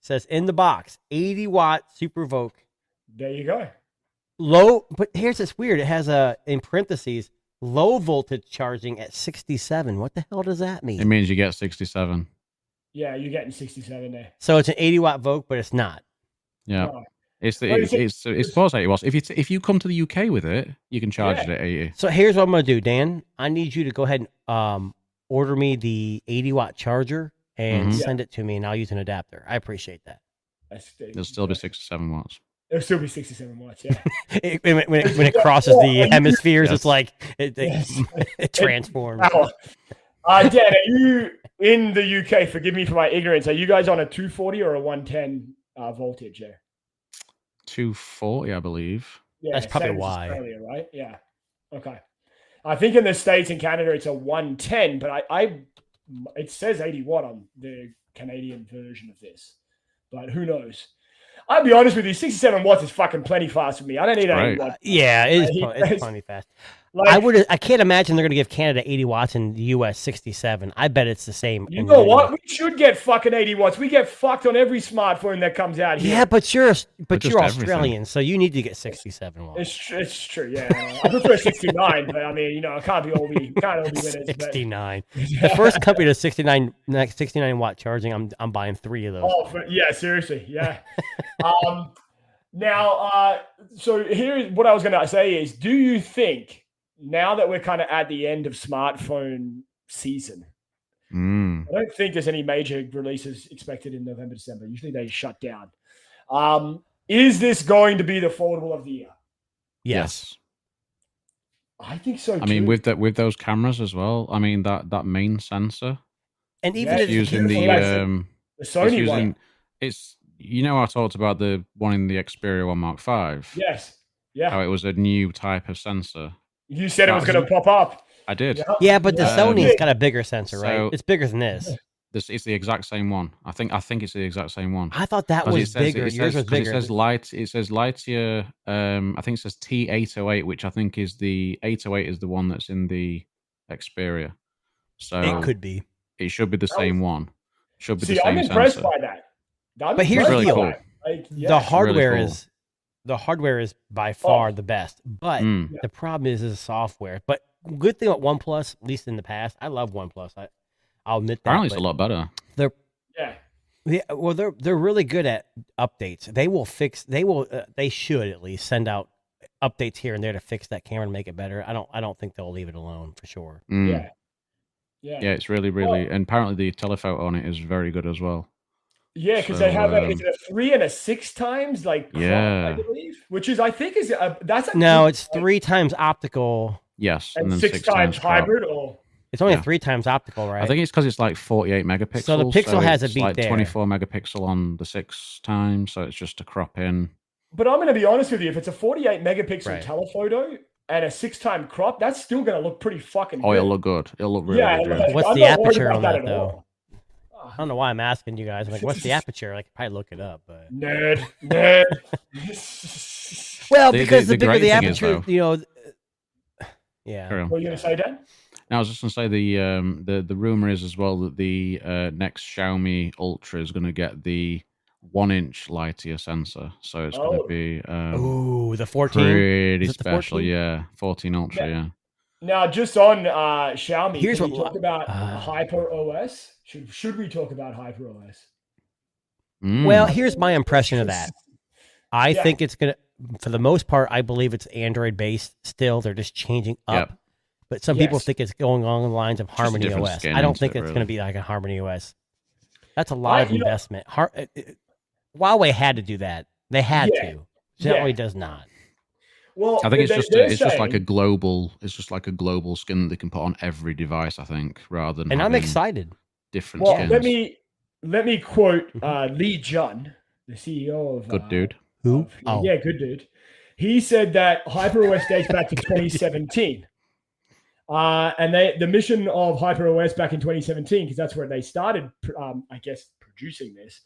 says in the box, 80-watt SuperVOOC. There you go. Low, but here's this weird. It has in parentheses, low voltage charging at 67. What the hell does that mean? It means you get 67. Yeah, you're getting 67 there. So it's an 80-watt VOOC, but it's not. Yeah. Oh. It's supposed 80 watts. If you come to the UK with it, you can charge it at 80. So here's what I'm gonna do, Dan. I need you to go ahead and order me the 80-watt charger and send it to me, and I'll use an adapter. I appreciate that. It'll still be 67 watts. It'll still be 67 watts. Yeah. when it crosses the hemispheres, it's like it transforms. Dan, are you in the UK? Forgive me for my ignorance. Are you guys on a 240 or a 110 voltage there? 240, I believe. Yeah, that's probably why. Australia, right? Yeah. Okay. I think in the States and Canada it's a 110, but it says 80 watt on the Canadian version of this, but who knows? I'll be honest with you, 67 watts is fucking plenty fast for me. I don't need 80 watts. Yeah, it's plenty fast. Like, I can't imagine they're going to give Canada 80 watts and the US 67. I bet it's the same. You know what? We should get fucking 80 watts. We get fucked on every smartphone that comes out here. Yeah, but you're Australian, so you need to get 67 watts. It's true. Yeah, I prefer 69, but I mean, it can't all be winners. 69. The first company to 69 watt charging, I'm buying 3 of those. Oh, yeah, seriously, yeah. Now, so here's what I was going to say is, do you think, now that we're kind of at the end of smartphone season, I don't think there's any major releases expected in November, December. Usually they shut down. Is this going to be the foldable of the year? Yes. I think so too. I mean, with those cameras as well. I mean, that main sensor, and even if using the Sony one, it's I talked about the one in the Xperia 1 Mark V. Yes. Yeah. How it was a new type of sensor. You said it was going to pop up. I did. Yeah, but the Sony's got a bigger sensor, right? So it's bigger than this. It's the exact same one. I think it's the exact same one. I thought that was bigger. Yours was bigger. It says Lightyear. I think it says T808, which I think is the 808 is the one that's in the Xperia. So it could be. It should be the same one. Should be the same I'm impressed sensor. by that. But here's the deal: the hardware really cool. The hardware is by far the best, but the problem is the software. But good thing about OnePlus, at least in the past, I love OnePlus. I'll admit that. Apparently, it's a lot better. They're really good at updates. They will fix. They should at least send out updates here and there to fix that camera and make it better. I don't think they'll leave it alone for sure. Yeah. It's really, and apparently the telephoto on it is very good as well. Yeah, because they have a 3 and a 6 times, I believe, which is it's 3 times optical. Yes, and then 6 times hybrid, or it's only 3 times optical, right? I think it's because it's like 48 megapixels. So the Pixel has a beat like there. 24 megapixel on the 6 times, so it's just to crop in. But I'm going to be honest with you, if it's a 48 megapixel telephoto and a 6-time crop, that's still going to look pretty fucking good. It'll look good. It'll look really good. What's the aperture on that, though? I don't know why I'm asking you guys. I'm like, what's the aperture? I could probably look it up, but nerd. Well, because the bigger the aperture, yeah. What are you gonna say, Dan? I was just gonna say the rumor is as well that the next Xiaomi Ultra is gonna get the 1-inch Lightyear sensor, so it's gonna be the 14 pretty special, 14 Ultra, yeah. Now, just on Xiaomi, here's can we talk about Hyper OS? Should we talk about Hyper OS? Well, here's my impression of that. I think it's going to, for the most part, I believe it's Android based still. They're just changing up. Yep. But some people think it's going along the lines of Harmony OS. I don't think it's going to be like a Harmony OS. That's a lot of investment. Huawei had to do that. They had to. Xiaomi does not. Well, I think it's just like a global skin that they can put on every device, I think, rather than. And I'm excited. Different skins. Let me quote Li Jun, the CEO of Good Dude. Who? Yeah, Good Dude. He said that HyperOS dates back to 2017. And the mission of HyperOS back in 2017, because that's where they started, I guess, producing this.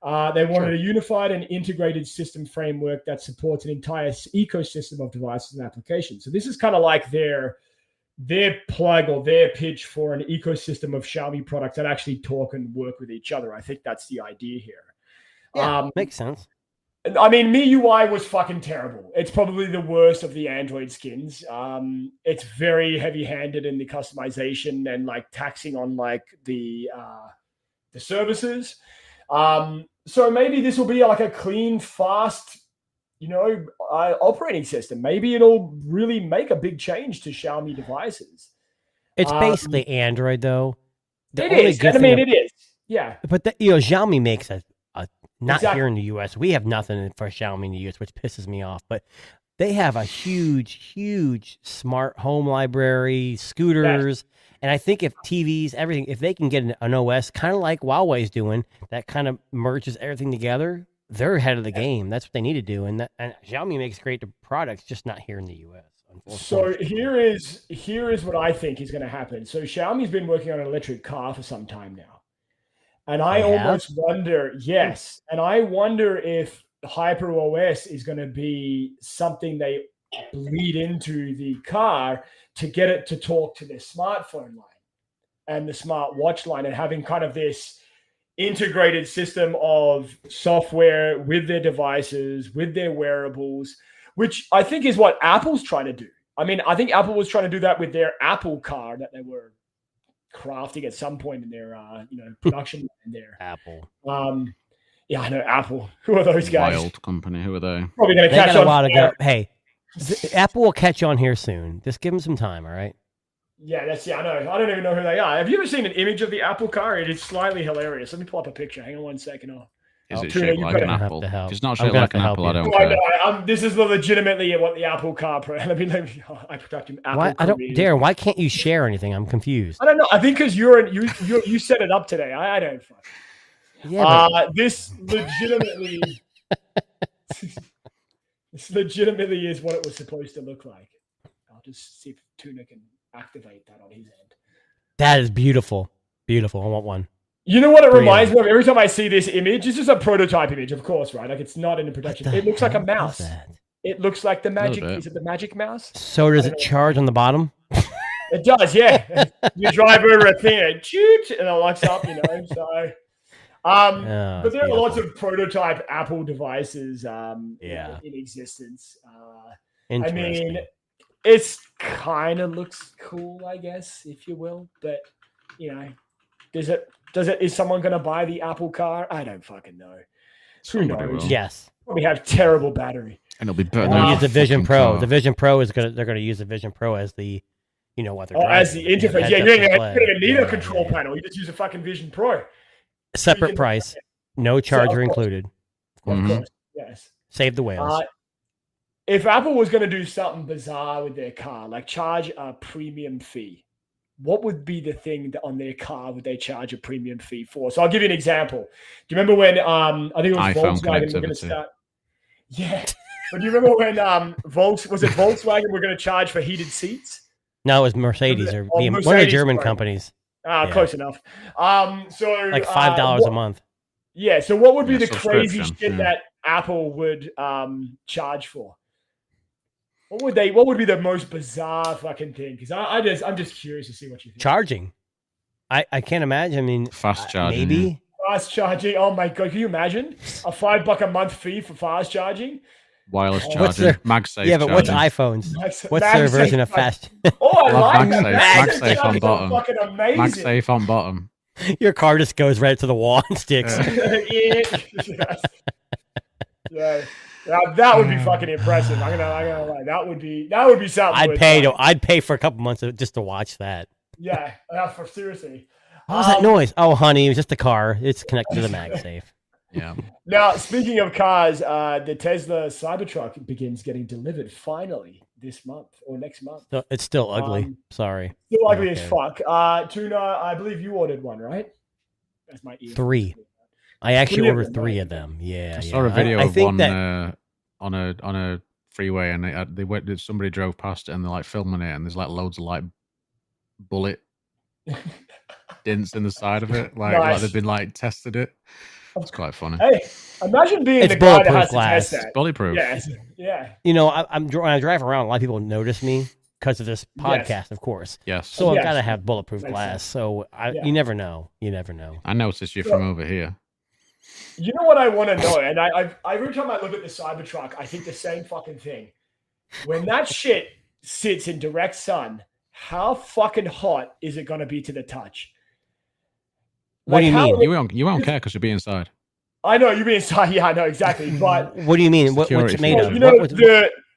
They wanted a unified and integrated system framework that supports an entire ecosystem of devices and applications. So this is kind of like their plug or their pitch for an ecosystem of Xiaomi products that actually talk and work with each other. I think that's the idea here. Yeah, makes sense. I mean, MIUI was fucking terrible. It's probably the worst of the Android skins. It's very heavy-handed in the customization and taxing on the services. So maybe this will be like a clean, fast, operating system. Maybe it'll really make a big change to Xiaomi devices. It's basically Android, though. It is. It is. Yeah. But Xiaomi makes not here in the U.S. We have nothing for Xiaomi in the U.S., which pisses me off. But they have a huge, huge smart home library, scooters. Yeah. And I think if TVs, everything, if they can get an OS, kind of like Huawei's doing, that kind of merges everything together, they're ahead of the game. That's what they need to do. And Xiaomi makes great products, just not here in the U.S. So here is what I think is going to happen. So Xiaomi's been working on an electric car for some time now. And I almost wonder, yes. And I wonder if HyperOS is going to be something they bleed into the car to get it to talk to their smartphone line and the smartwatch line, and having kind of this integrated system of software with their devices, with their wearables, which I think is what Apple's trying to do. I mean, I think Apple was trying to do that with their Apple car that they were crafting at some point in their production in there. Apple. Yeah, I know Apple. Who are those guys? Wild company. Who are they? Probably going to catch on. A while to go. Hey, Apple will catch on here soon. Just give them some time, all right? Yeah, I know. I don't even know who they are. Have you ever seen an image of the Apple car? It is slightly hilarious. Let me pull up a picture. Hang on 1 second. Is it shaped like an apple? If it's not shaped like an apple, I don't care. This is legitimately what the Apple car. Let me. I protect him. Darren, why can't you share anything? I'm confused. I don't know. I think because you set it up today. I don't. Yeah. This legitimately. This legitimately is what it was supposed to look like. I'll just see if Tuna can activate that on his end. That is beautiful. Beautiful. I want one. You know what it reminds me of? Every time I see this image, this is a prototype image, of course, right? Like it's not in production. It looks like a mouse. It looks like the magic. Is it the magic mouse? So does it charge on the bottom? It does, yeah. You drive over a thing, and shoot, and it locks up. So. But there are lots of prototype Apple devices in existence. I mean, it's kind of looks cool, I guess, if you will. But is someone going to buy the Apple car? I don't fucking know. Who knows? Yes. We have terrible battery, and it'll be better. They'll use the Vision Pro. Car. The Vision Pro they're going to use the Vision Pro as the, what they're as the interface. Yeah, you don't even need a control panel. You just use a fucking Vision Pro. Separate price. No charger included. Of course, yes. Save the whales. If Apple was going to do something bizarre with their car, like charge a premium fee, what would be the thing that on their car would they charge a premium fee for? So I'll give you an example. Do you remember when I think it was iPhone Volkswagen were going to start? Yeah, but do you remember when Volkswagen were going to charge for heated seats? No, it was Mercedes or one of the German companies. Close enough. So like $5 a month. Yeah. So what would be the crazy shit that Apple would charge for? What would be the most bizarre fucking thing? Because I'm just curious to see what you think. Charging. I can't imagine. I mean, fast charging. Maybe fast charging. Oh my god! Can you imagine a $5 a month fee for fast charging? Wireless charging. MagSafe. Yeah, but what's iPhones? What's their version of fast? Oh, I like MagSafe on bottom. Fucking amazing. MagSafe on bottom. Your car just goes right to the wall and sticks. Yeah. That would be fucking impressive. I'm gonna lie. That would be something. I'd pay for a couple months just to watch that. Yeah, for seriously. What was that noise? Oh, honey, it was just a car. It's connected to the MagSafe. Yeah. Now, speaking of cars, the Tesla Cybertruck begins getting delivered finally this month or next month. So it's still ugly. Sorry. Still ugly as fuck. Tuna, I believe you ordered one, right? That's my ear. 3. I actually ordered 3 of them. Yeah. I saw a video of one on a freeway, and somebody drove past it, and they're like filming it, and there's like loads of like bullet dents in the side of it, like they've been like tested it. It's quite funny. Hey, imagine being the guy that has glass. to test that. It's bulletproof. Yeah. When I drive around, a lot of people notice me because of this podcast, of course. Yes. So I've got to have bulletproof glass. So you never know. I noticed you from over here. You know what I want to know, and I every time I look at the Cybertruck, I think the same fucking thing. When that shit sits in direct sun, how fucking hot is it going to be to the touch? What do you mean? You won't care because you'll be inside. I know you'll be inside. Yeah, I know exactly. But what do you mean? What's it made of?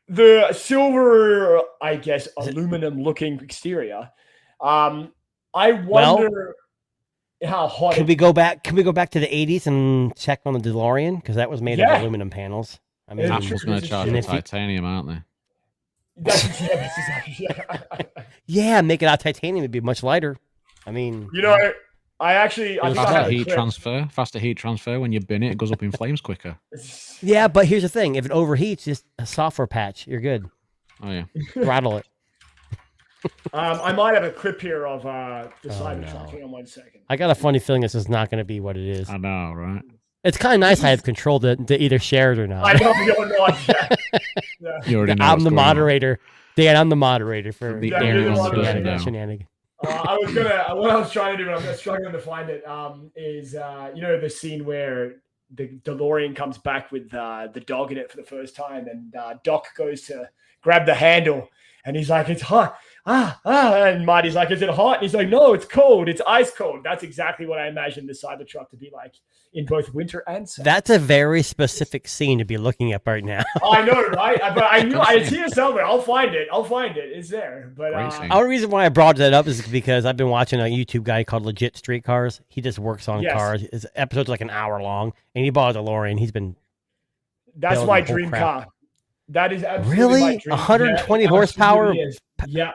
The silver, I guess, aluminum-looking exterior. I wonder how hot. Can we go back to the 80s and check on the DeLorean because that was made of aluminum panels? I mean, Apple's going to charge for titanium, aren't they? Yeah, make it out of titanium. It'd be much lighter. I mean, faster heat transfer. When you bin it goes up in flames quicker. Yeah, but here's the thing: if it overheats, just a software patch, you're good. Oh yeah, throttle it. I might have a clip here of the Cybertruck. Hang on 1 second. I got a funny feeling this is not going to be what it is. I know, right? It's kind of nice I have control to either share it or not. I know you're not. Yeah. You already know. I'm the moderator. Dan, I'm the moderator for The shenanigans. I was gonna. What I was trying to do, but I'm struggling to find it. Is the scene where the DeLorean comes back with the dog in it for the first time, and Doc goes to grab the handle, and he's like, "It's hot." And Marty's like, "Is it hot?" And he's like, "No, it's cold. It's ice cold." That's exactly what I imagined the Cybertruck to be like in both winter and summer. That's a very specific scene to be looking at right now. I know, right? But I knew it's here somewhere. I'll find it. It's there. But the only reason why I brought that up is because I've been watching a YouTube guy called Legit Street Cars. He just works on cars. His episode's like an hour long, and he bought a DeLorean. He's been. That's my dream car. That is absolutely really my dream. 120 horsepower. Yeah.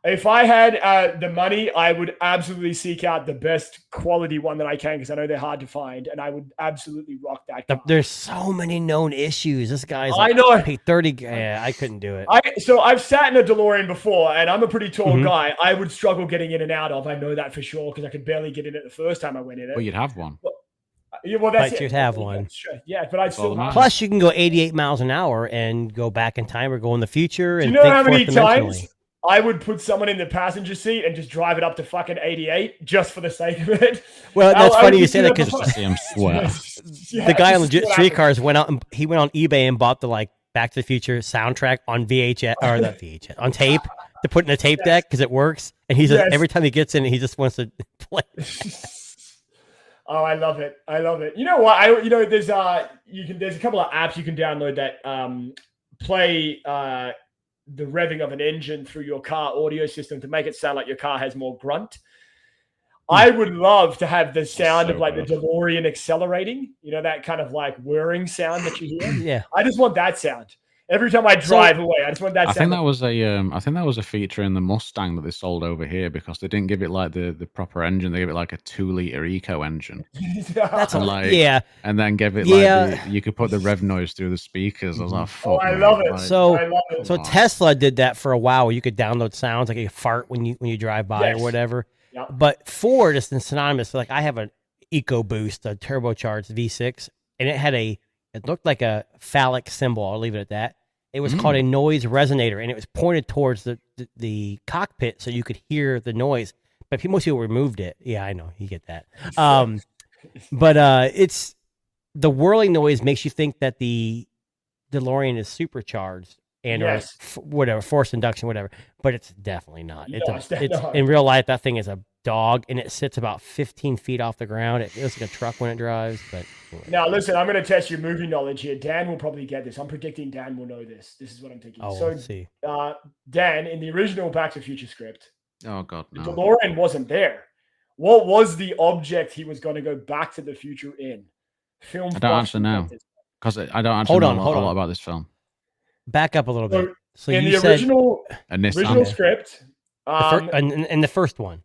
If I had the money, I would absolutely seek out the best quality one that I can, because I know they're hard to find, and I would absolutely rock that car. There's so many known issues. This guy's I know. Pay 30. Yeah, I couldn't do it. So I've sat in a DeLorean before, and I'm a pretty tall guy. I would struggle getting in and out of. I know that for sure, because I could barely get in it the first time I went in it. Well, you'd have one. Well, that's it. You'd have one. Yeah, but I'd still. Plus, you can go 88 miles an hour and go back in time or go in the future. And do you know how many times I would put someone in the passenger seat and just drive it up to fucking 88 just for the sake of it? Well, that's funny you say that, because the guy on Legit Street Cars went out and he went on eBay and bought the Back to the Future soundtrack on VHS or not VHS on tape to put in a tape deck because it works. And he says every time he gets in, he just wants to play. Oh, I love it. You know what? There's a couple of apps you can download that play the revving of an engine through your car audio system to make it sound like your car has more grunt. I would love to have the sound of the DeLorean accelerating, that kind of whirring sound that you hear. Yeah. I just want that sound. Every time I drive away, I just want that sound. I think that was a feature in the Mustang that they sold over here, because they didn't give it the proper engine. They gave it a 2-liter eco engine. That's and then gave it you could put the rev noise through the speakers. I was like, fuck. I love it. So Tesla did that for a while, where you could download sounds like a fart when you drive by or whatever. Yep. But Ford is synonymous. I have an EcoBoost, a turbocharged V6, and it looked like a phallic symbol. I'll leave it at that. It was called a noise resonator, and it was pointed towards the cockpit so you could hear the noise. But most people removed it. Yeah, I know. You get that. But it's the whirling noise makes you think that the DeLorean is supercharged and or whatever, forced induction, whatever. But it's definitely not. It's in real life, that thing is a dog, and it sits about 15 feet off the ground. It looks like a truck when it drives. But now, listen, I'm going to test your movie knowledge here. Dan will probably get this. I'm predicting Dan will know this. This is what I'm thinking. Oh, so, let's see. Dan, in the original Back to the Future script, oh god, no. the DeLorean wasn't there. What was the object he was going to go back to the future in? I don't actually know, because I don't actually know a lot about this film. Back up a little bit. So in you the original script, in the first one.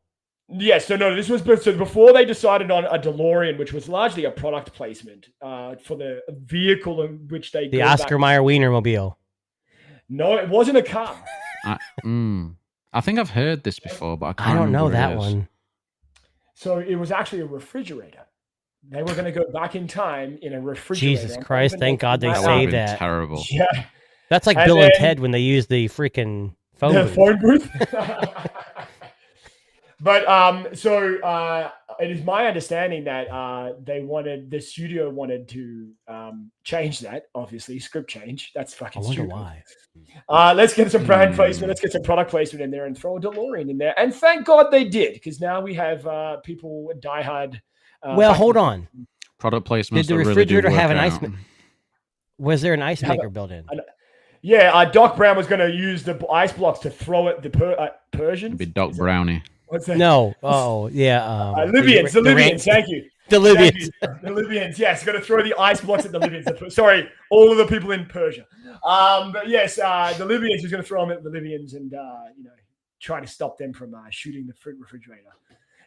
Yes, so no, this was before they decided on a DeLorean, which was largely a product placement for the vehicle in which they the Oscar Mayer Wienermobile. No, it wasn't a car. I think I've heard this before, but I don't know that one. So it was actually a refrigerator. They were going to go back in time in a refrigerator. Jesus Christ! Thank God they saved that. Terrible. Yeah, that's like Bill and Ted when they used the freaking phone booth. But it is my understanding that the studio wanted to change that. Obviously, script change. That's fucking stupid. Why? Let's get some brand placement. Let's get some product placement in there and throw a DeLorean in there. And thank God they did, because now we have people diehard. Well, hold on. Product placement. Did the refrigerator have an ice? Was there an ice maker built in? Yeah, Doc Brown was going to use the ice blocks to throw at the Persians. It'd be Doc Brownie. What's that? No. Oh, yeah. Libyans. The Libyans. Thank you. The Libyans. The Libyans. Yes, going to throw the ice blocks at the Libyans. Sorry, all of the people in Persia. But yes, the Libyans was going to throw them at the Libyans and try to stop them from shooting the refrigerator.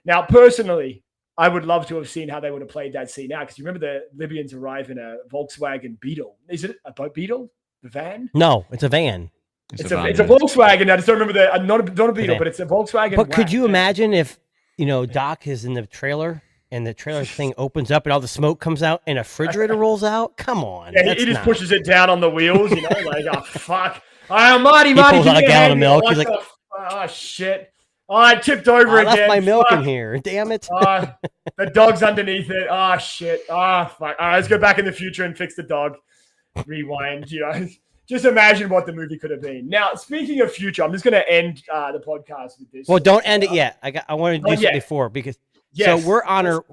Now, personally, I would love to have seen how they would have played that scene out, because you remember the Libyans arrive in a Volkswagen Beetle. Is it a Beetle? The van? No, it's a van. It's a Volkswagen. I just don't remember not a Beetle, but it's a Volkswagen. But could you imagine if Doc is in the trailer and the trailer thing opens up and all the smoke comes out and a refrigerator rolls out? Come on. Yeah, he just pushes it down on the wheels, like, oh, fuck. Marty, pulls out a gallon of milk. He's like, oh, shit. Oh, I tipped over again. I left my milk in here. Damn it. The dog's underneath it. Oh, shit. Oh, fuck. All right, let's go back in the future and fix the dog. Rewind, Just imagine what the movie could have been. Now, speaking of future, I'm just going to end the podcast with this. Well, don't end it yet. I wanted to do something before because so we're Honor.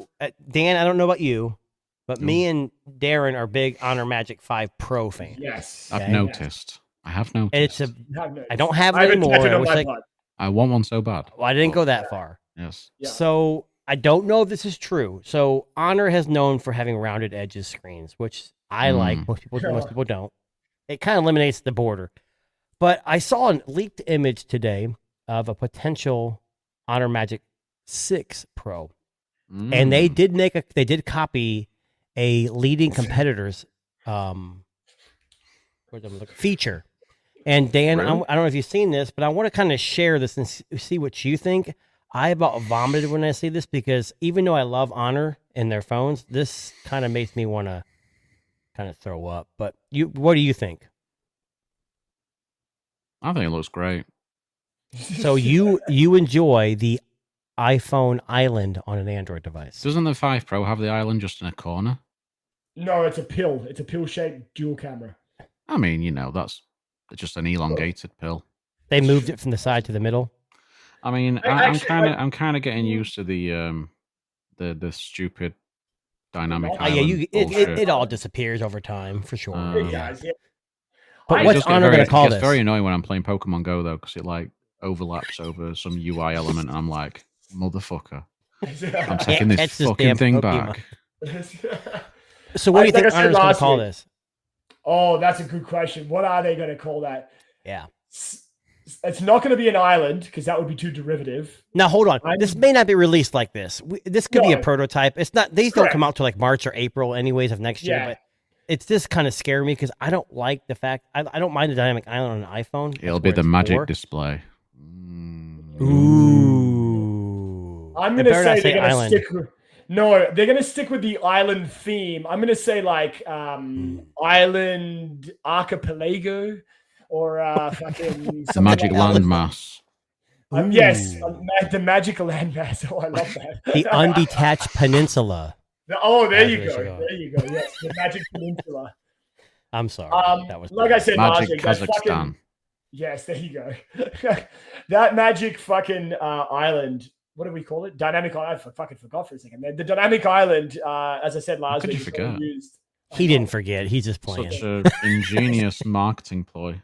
Dan, I don't know about you, but me and Darren are big Honor Magic 5 Pro fans. Yes. I've noticed. I have noticed. And I don't have it anymore. I want one so bad. Well, I didn't go that far. Yes. Yeah. So I don't know if this is true. So Honor has known for having rounded edges screens, which I like. Most people don't. It kind of eliminates the border. But I saw a leaked image today of a potential Honor Magic 6 Pro. And they did copy a leading competitor's feature. And Dan, really? I don't know if you've seen this, but I want to kind of share this and see what you think. I about vomited when I see this because even though I love Honor and their phones, this kind of makes me want to kind of throw up. But what do you think? I think it looks great. So you enjoy the iPhone Island on an Android device? Doesn't the 5 Pro have the island just in a corner? No, it's a pill. It's a pill-shaped dual camera. I mean, that's just an elongated pill. They moved it from the side to the middle. I mean, I'm kind of getting used to the stupid dynamic island. It all disappears over time for sure. Yeah. But what's Honor going to call this? It's very annoying when I'm playing Pokemon Go though, because it like overlaps over some UI element, and I'm like, motherfucker, I'm taking this fucking thing back. So what do you think Honor's going to call this? Oh, that's a good question. What are they going to call that? Yeah. It's not going to be an island because that would be too derivative. Now, hold on. This may not be released like this. This could be a prototype. It's not. These don't come out till like March or April anyways of next year. But it's just kind of scary me because I don't like the fact. I don't mind the dynamic island on an iPhone. It'll be the magic display. Ooh. I'm going to say they're going to stick with... No, they're going to stick with the island theme. I'm going to say like Island Archipelago or fucking... The magic landmass. Yes, the magical landmass. Oh, I love that. The undetached peninsula. There you go. There you go. Yes, the magic peninsula. I'm sorry. That was like I said, Magic Kazakhstan. Yes, there you go. That magic fucking island. What do we call it? Dynamic island. I fucking forgot for a second. The dynamic island, as I said last week, he didn't forget. He's just playing. Such an ingenious marketing ploy.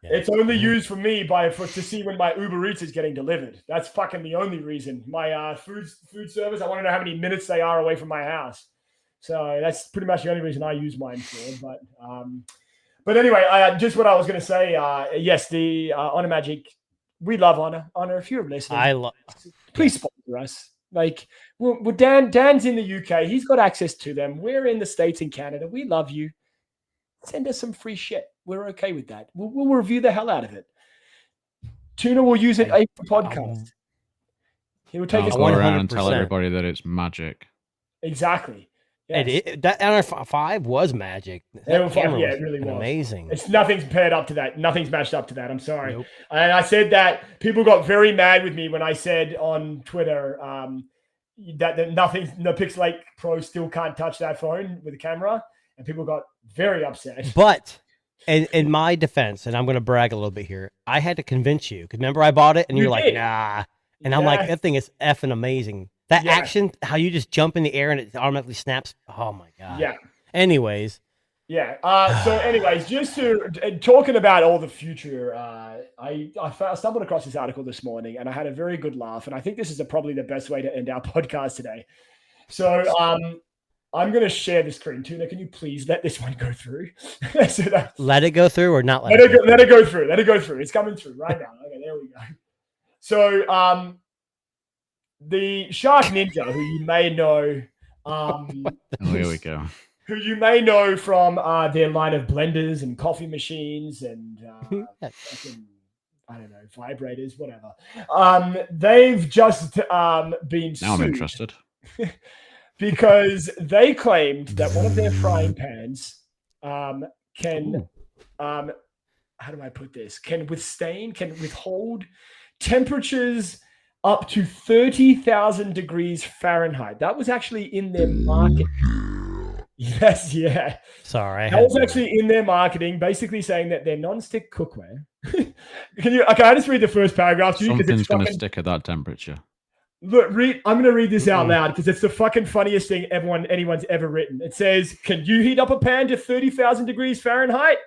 Yeah. It's only used for me to see when my Uber Eats is getting delivered. That's fucking the only reason. My food service, I want to know how many minutes they are away from my house. So that's pretty much the only reason I use mine for. But anyway, just what I was going to say. Yes, the Honor Magic. We love Honor. Honor, if you're listening, please sponsor us. Like, Dan's in the UK. He's got access to them. We're in the States and Canada. We love you. Send us some free shit. We're okay with that. We'll review the hell out of it. Tuna will use it for podcast. He will take us go around and tell everybody that it's magic. Exactly. Yes. That Honor 5 was magic. It really was amazing. Nothing's paired up to that. Nothing's matched up to that. I'm sorry. Nope. And I said that people got very mad with me when I said on Twitter that the Pixel 8 Pro still can't touch that phone with the camera, and people got very upset. But in my defense, and I'm going to brag a little bit here, I had to convince you because remember I bought it and you're like, nah, and I'm like, that thing is effing amazing. That action, how you just jump in the air and it automatically snaps. Oh my god. Yeah. Anyways. Yeah. Anyways, just to talking about all the future, I stumbled across this article this morning and I had a very good laugh. And I think this is probably the best way to end our podcast today. So I'm going to share the screen. Tuna, can you please let this one go through? Let it go through or not let it go? Let it go through. Let it go through. It's coming through right now. Okay, there we go. So the Shark Ninja, who you may know. Here we go. who you may know from their line of blenders and coffee machines and I don't know, vibrators, whatever. They've just been sued. Now I'm interested. Because they claimed that one of their frying pans can, how do I put this? Can withhold temperatures up to 30,000 degrees Fahrenheit. That was actually in their market. Yes, yeah. Sorry. That was actually in their marketing, basically saying that their non-stick cookware. Okay, I just read the first paragraph to you? Something's going to stick at that temperature. Look, I'm going to read this out loud because it's the fucking funniest thing anyone's ever written. It says, can you heat up a pan to 30,000 degrees Fahrenheit?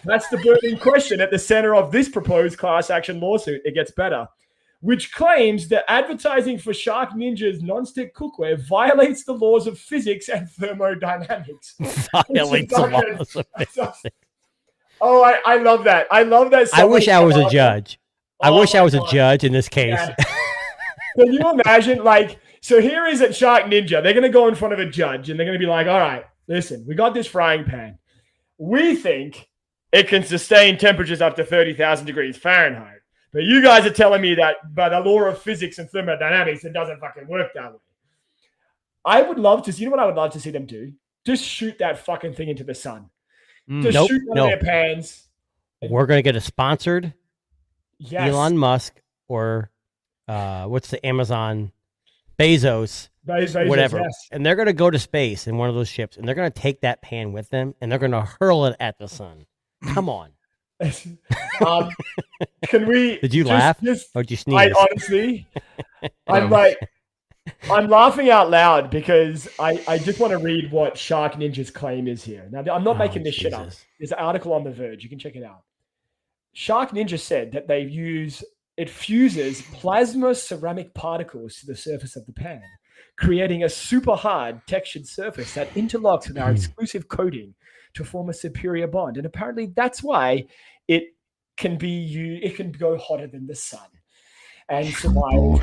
That's the burning question at the center of this proposed class action lawsuit. It gets better. Which claims that advertising for Shark Ninja's non-stick cookware violates the laws of physics and thermodynamics. Violates the laws of physics. Oh, I love that. I love that. I wish I was a judge. I wish I was a judge in this case. Yeah. Can you imagine, so here is at Shark Ninja. They're going to go in front of a judge and they're going to be like, all right, listen, we got this frying pan. We think it can sustain temperatures up to 30,000 degrees Fahrenheit. But you guys are telling me that by the law of physics and thermodynamics, it doesn't fucking work that way. I would love to see, you know what I would love to see them do? Just shoot that fucking thing into the sun. Just shoot one of their pans. We're going to get a sponsored Elon Musk or what's the Amazon Bezos, whatever. Yes. And they're going to go to space in one of those ships and they're going to take that pan with them and they're going to hurl it at the sun. Come on. Can we? Did you laugh or did you sneeze? Honestly, I'm laughing out loud because I just want to read what Shark Ninja's claim is here. Now, I'm not making this shit up. There's an article on The Verge. You can check it out. Shark Ninja said that it fuses plasma ceramic particles to the surface of the pan, creating a super hard textured surface that interlocks with our exclusive coating to form a superior bond. And apparently that's why it can go hotter than the sun and survive.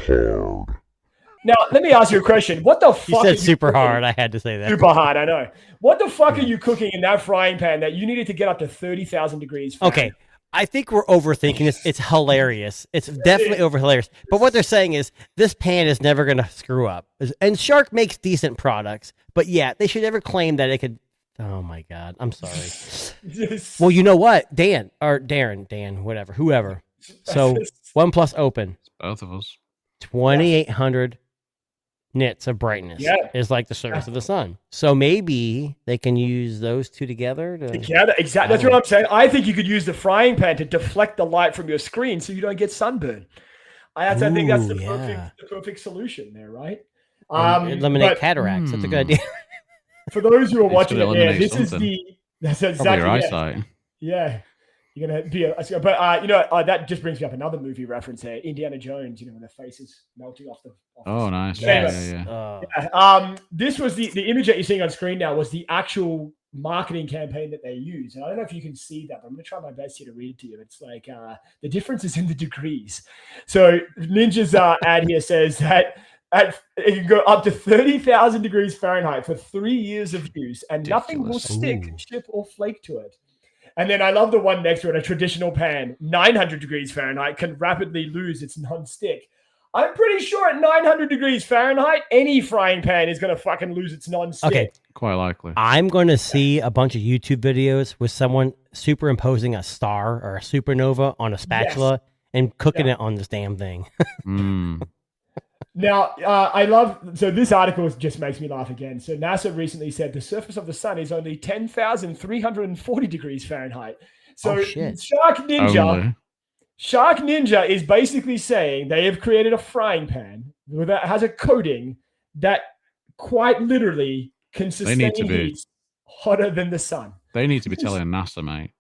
Now, let me ask you a question. What the fuck? You said super hard. I had to say that. Super hard, I know. What the fuck are you cooking in that frying pan that you needed to get up to 30,000 degrees Fahrenheit? Okay. I think we're overthinking this. It's hilarious. It's definitely over hilarious. But what they're saying is this pan is never going to screw up. And Shark makes decent products. But yeah, they should never claim that it could. Oh my God. I'm sorry. Well, you know what? Dan, whatever, whoever. So OnePlus Open. It's both of us. 2,800 nits of brightness is like the surface of the sun. So maybe they can use those two together. Exactly. That's what I'm saying. I think you could use the frying pan to deflect the light from your screen so you don't get sunburn. I think that's the perfect solution there, right? Eliminate cataracts. That's a good idea. For those who are watching it, that's exactly your eyesight. Yeah. You're going to be that just brings me up another movie reference there. Indiana Jones, when the face is melting off the nice. Yeah. This was the image that you're seeing on screen now was the actual marketing campaign that they use. And I don't know if you can see that, but I'm going to try my best here to read it to you. It's like the difference is in the degrees. So Ninja's ad here says that it can go up to 30,000 degrees Fahrenheit for 3 years of use and nothing will stick, chip, or flake to it. And then I love the one next to it, a traditional pan, 900 degrees Fahrenheit, can rapidly lose its non-stick. I'm pretty sure at 900 degrees Fahrenheit, any frying pan is going to fucking lose its non-stick. Okay. Quite likely. I'm going to see a bunch of YouTube videos with someone superimposing a star or a supernova on a spatula and cooking it on this damn thing. Now, so this article just makes me laugh again. So NASA recently said the surface of the sun is only 10,340 degrees Fahrenheit. So Shark Ninja is basically saying they have created a frying pan that has a coating that quite literally can sustain heat hotter than the sun. They need to be telling NASA, mate.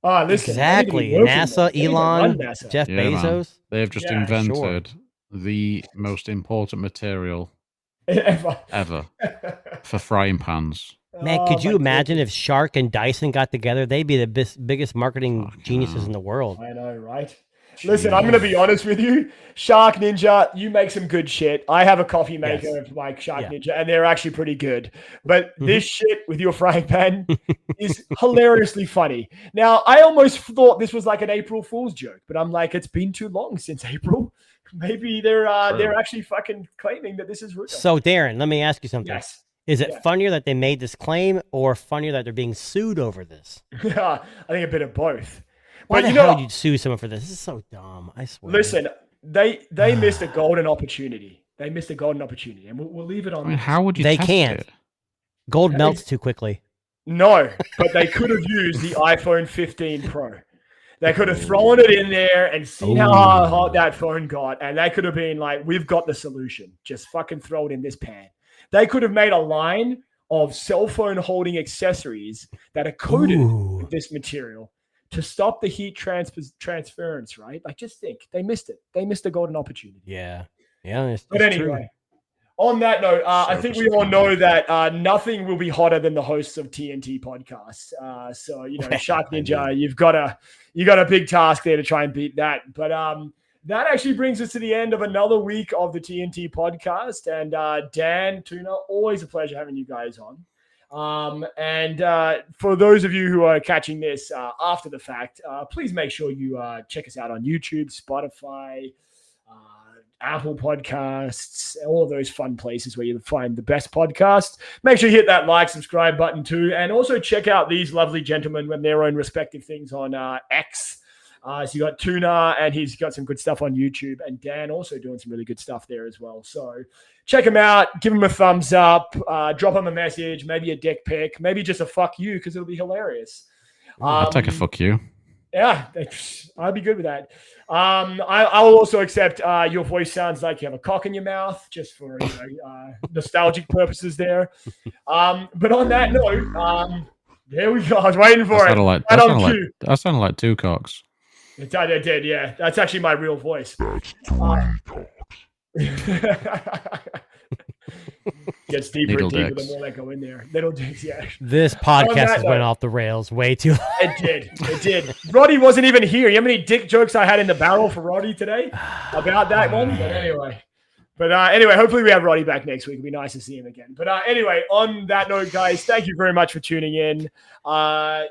Oh, listen, exactly. NASA, Elon, Jeff Bezos. Man. They have just invented the most important material ever for frying pans. Man, could you imagine if Shark and Dyson got together? They'd be the biggest marketing geniuses in the world. I know, right? Listen, I'm going to be honest with you. Shark Ninja, you make some good shit. I have a coffee maker like Shark Ninja, and they're actually pretty good. But this shit with your frying pan is hilariously funny. Now, I almost thought this was like an April Fool's joke, but I'm like, it's been too long since April. Maybe they're actually fucking claiming that this is real. So, Darren, let me ask you something. Yes. Is it funnier that they made this claim or funnier that they're being sued over this? I think a bit of both. Why the hell would you sue someone for this? This is so dumb. I swear. Listen, they missed a golden opportunity. They missed a golden opportunity, and we'll leave it on. I mean, how would you? They test can't. it? Gold melts too quickly. No, but they could have used the iPhone 15 Pro. They could have thrown it in there and seen how hot that phone got, and they could have been like, "We've got the solution. Just fucking throw it in this pan." They could have made a line of cell phone holding accessories that are coated with this material to stop the heat transference, right? Like, just think, they missed it. They missed a golden opportunity. Yeah. It's but anyway, on that note, I think we all know that nothing will be hotter than the hosts of TNT podcasts. So, Shark Ninja, you got a big task there to try and beat that. But that actually brings us to the end of another week of the TNT podcast. And Dan, Tuna, always a pleasure having you guys on. And for those of you who are catching this after the fact, please make sure you check us out on YouTube, Spotify, Apple Podcasts, all of those fun places where you find the best podcasts. Make sure you hit that like, subscribe button too, and also check out these lovely gentlemen with their own respective things on X. So you got Tuna, and he's got some good stuff on YouTube, and Dan also doing some really good stuff there as well. So check him out, give him a thumbs up, drop him a message, maybe a dick pic, maybe just a fuck you, because it'll be hilarious. I'll take a fuck you. Yeah, I'd be good with that. I'll also accept your voice sounds like you have a cock in your mouth, just for nostalgic purposes there. But on that note, there we go. I was waiting for it. That sounded like two cocks. It did, yeah. That's actually my real voice. That's Gets deeper and deeper the more they go in there. Little dicks, yeah. This podcast went off the rails way too long. It did. Roddy wasn't even here. You know how many dick jokes I had in the barrel for Roddy today about that one? But anyway, hopefully we have Roddy back next week. It'd be nice to see him again. But anyway, on that note, guys, thank you very much for tuning in. I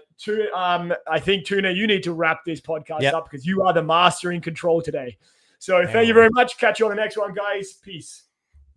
think, Tuna, you need to wrap this podcast up because you are the master in control today. So thank you very much. Catch you on the next one, guys. Peace.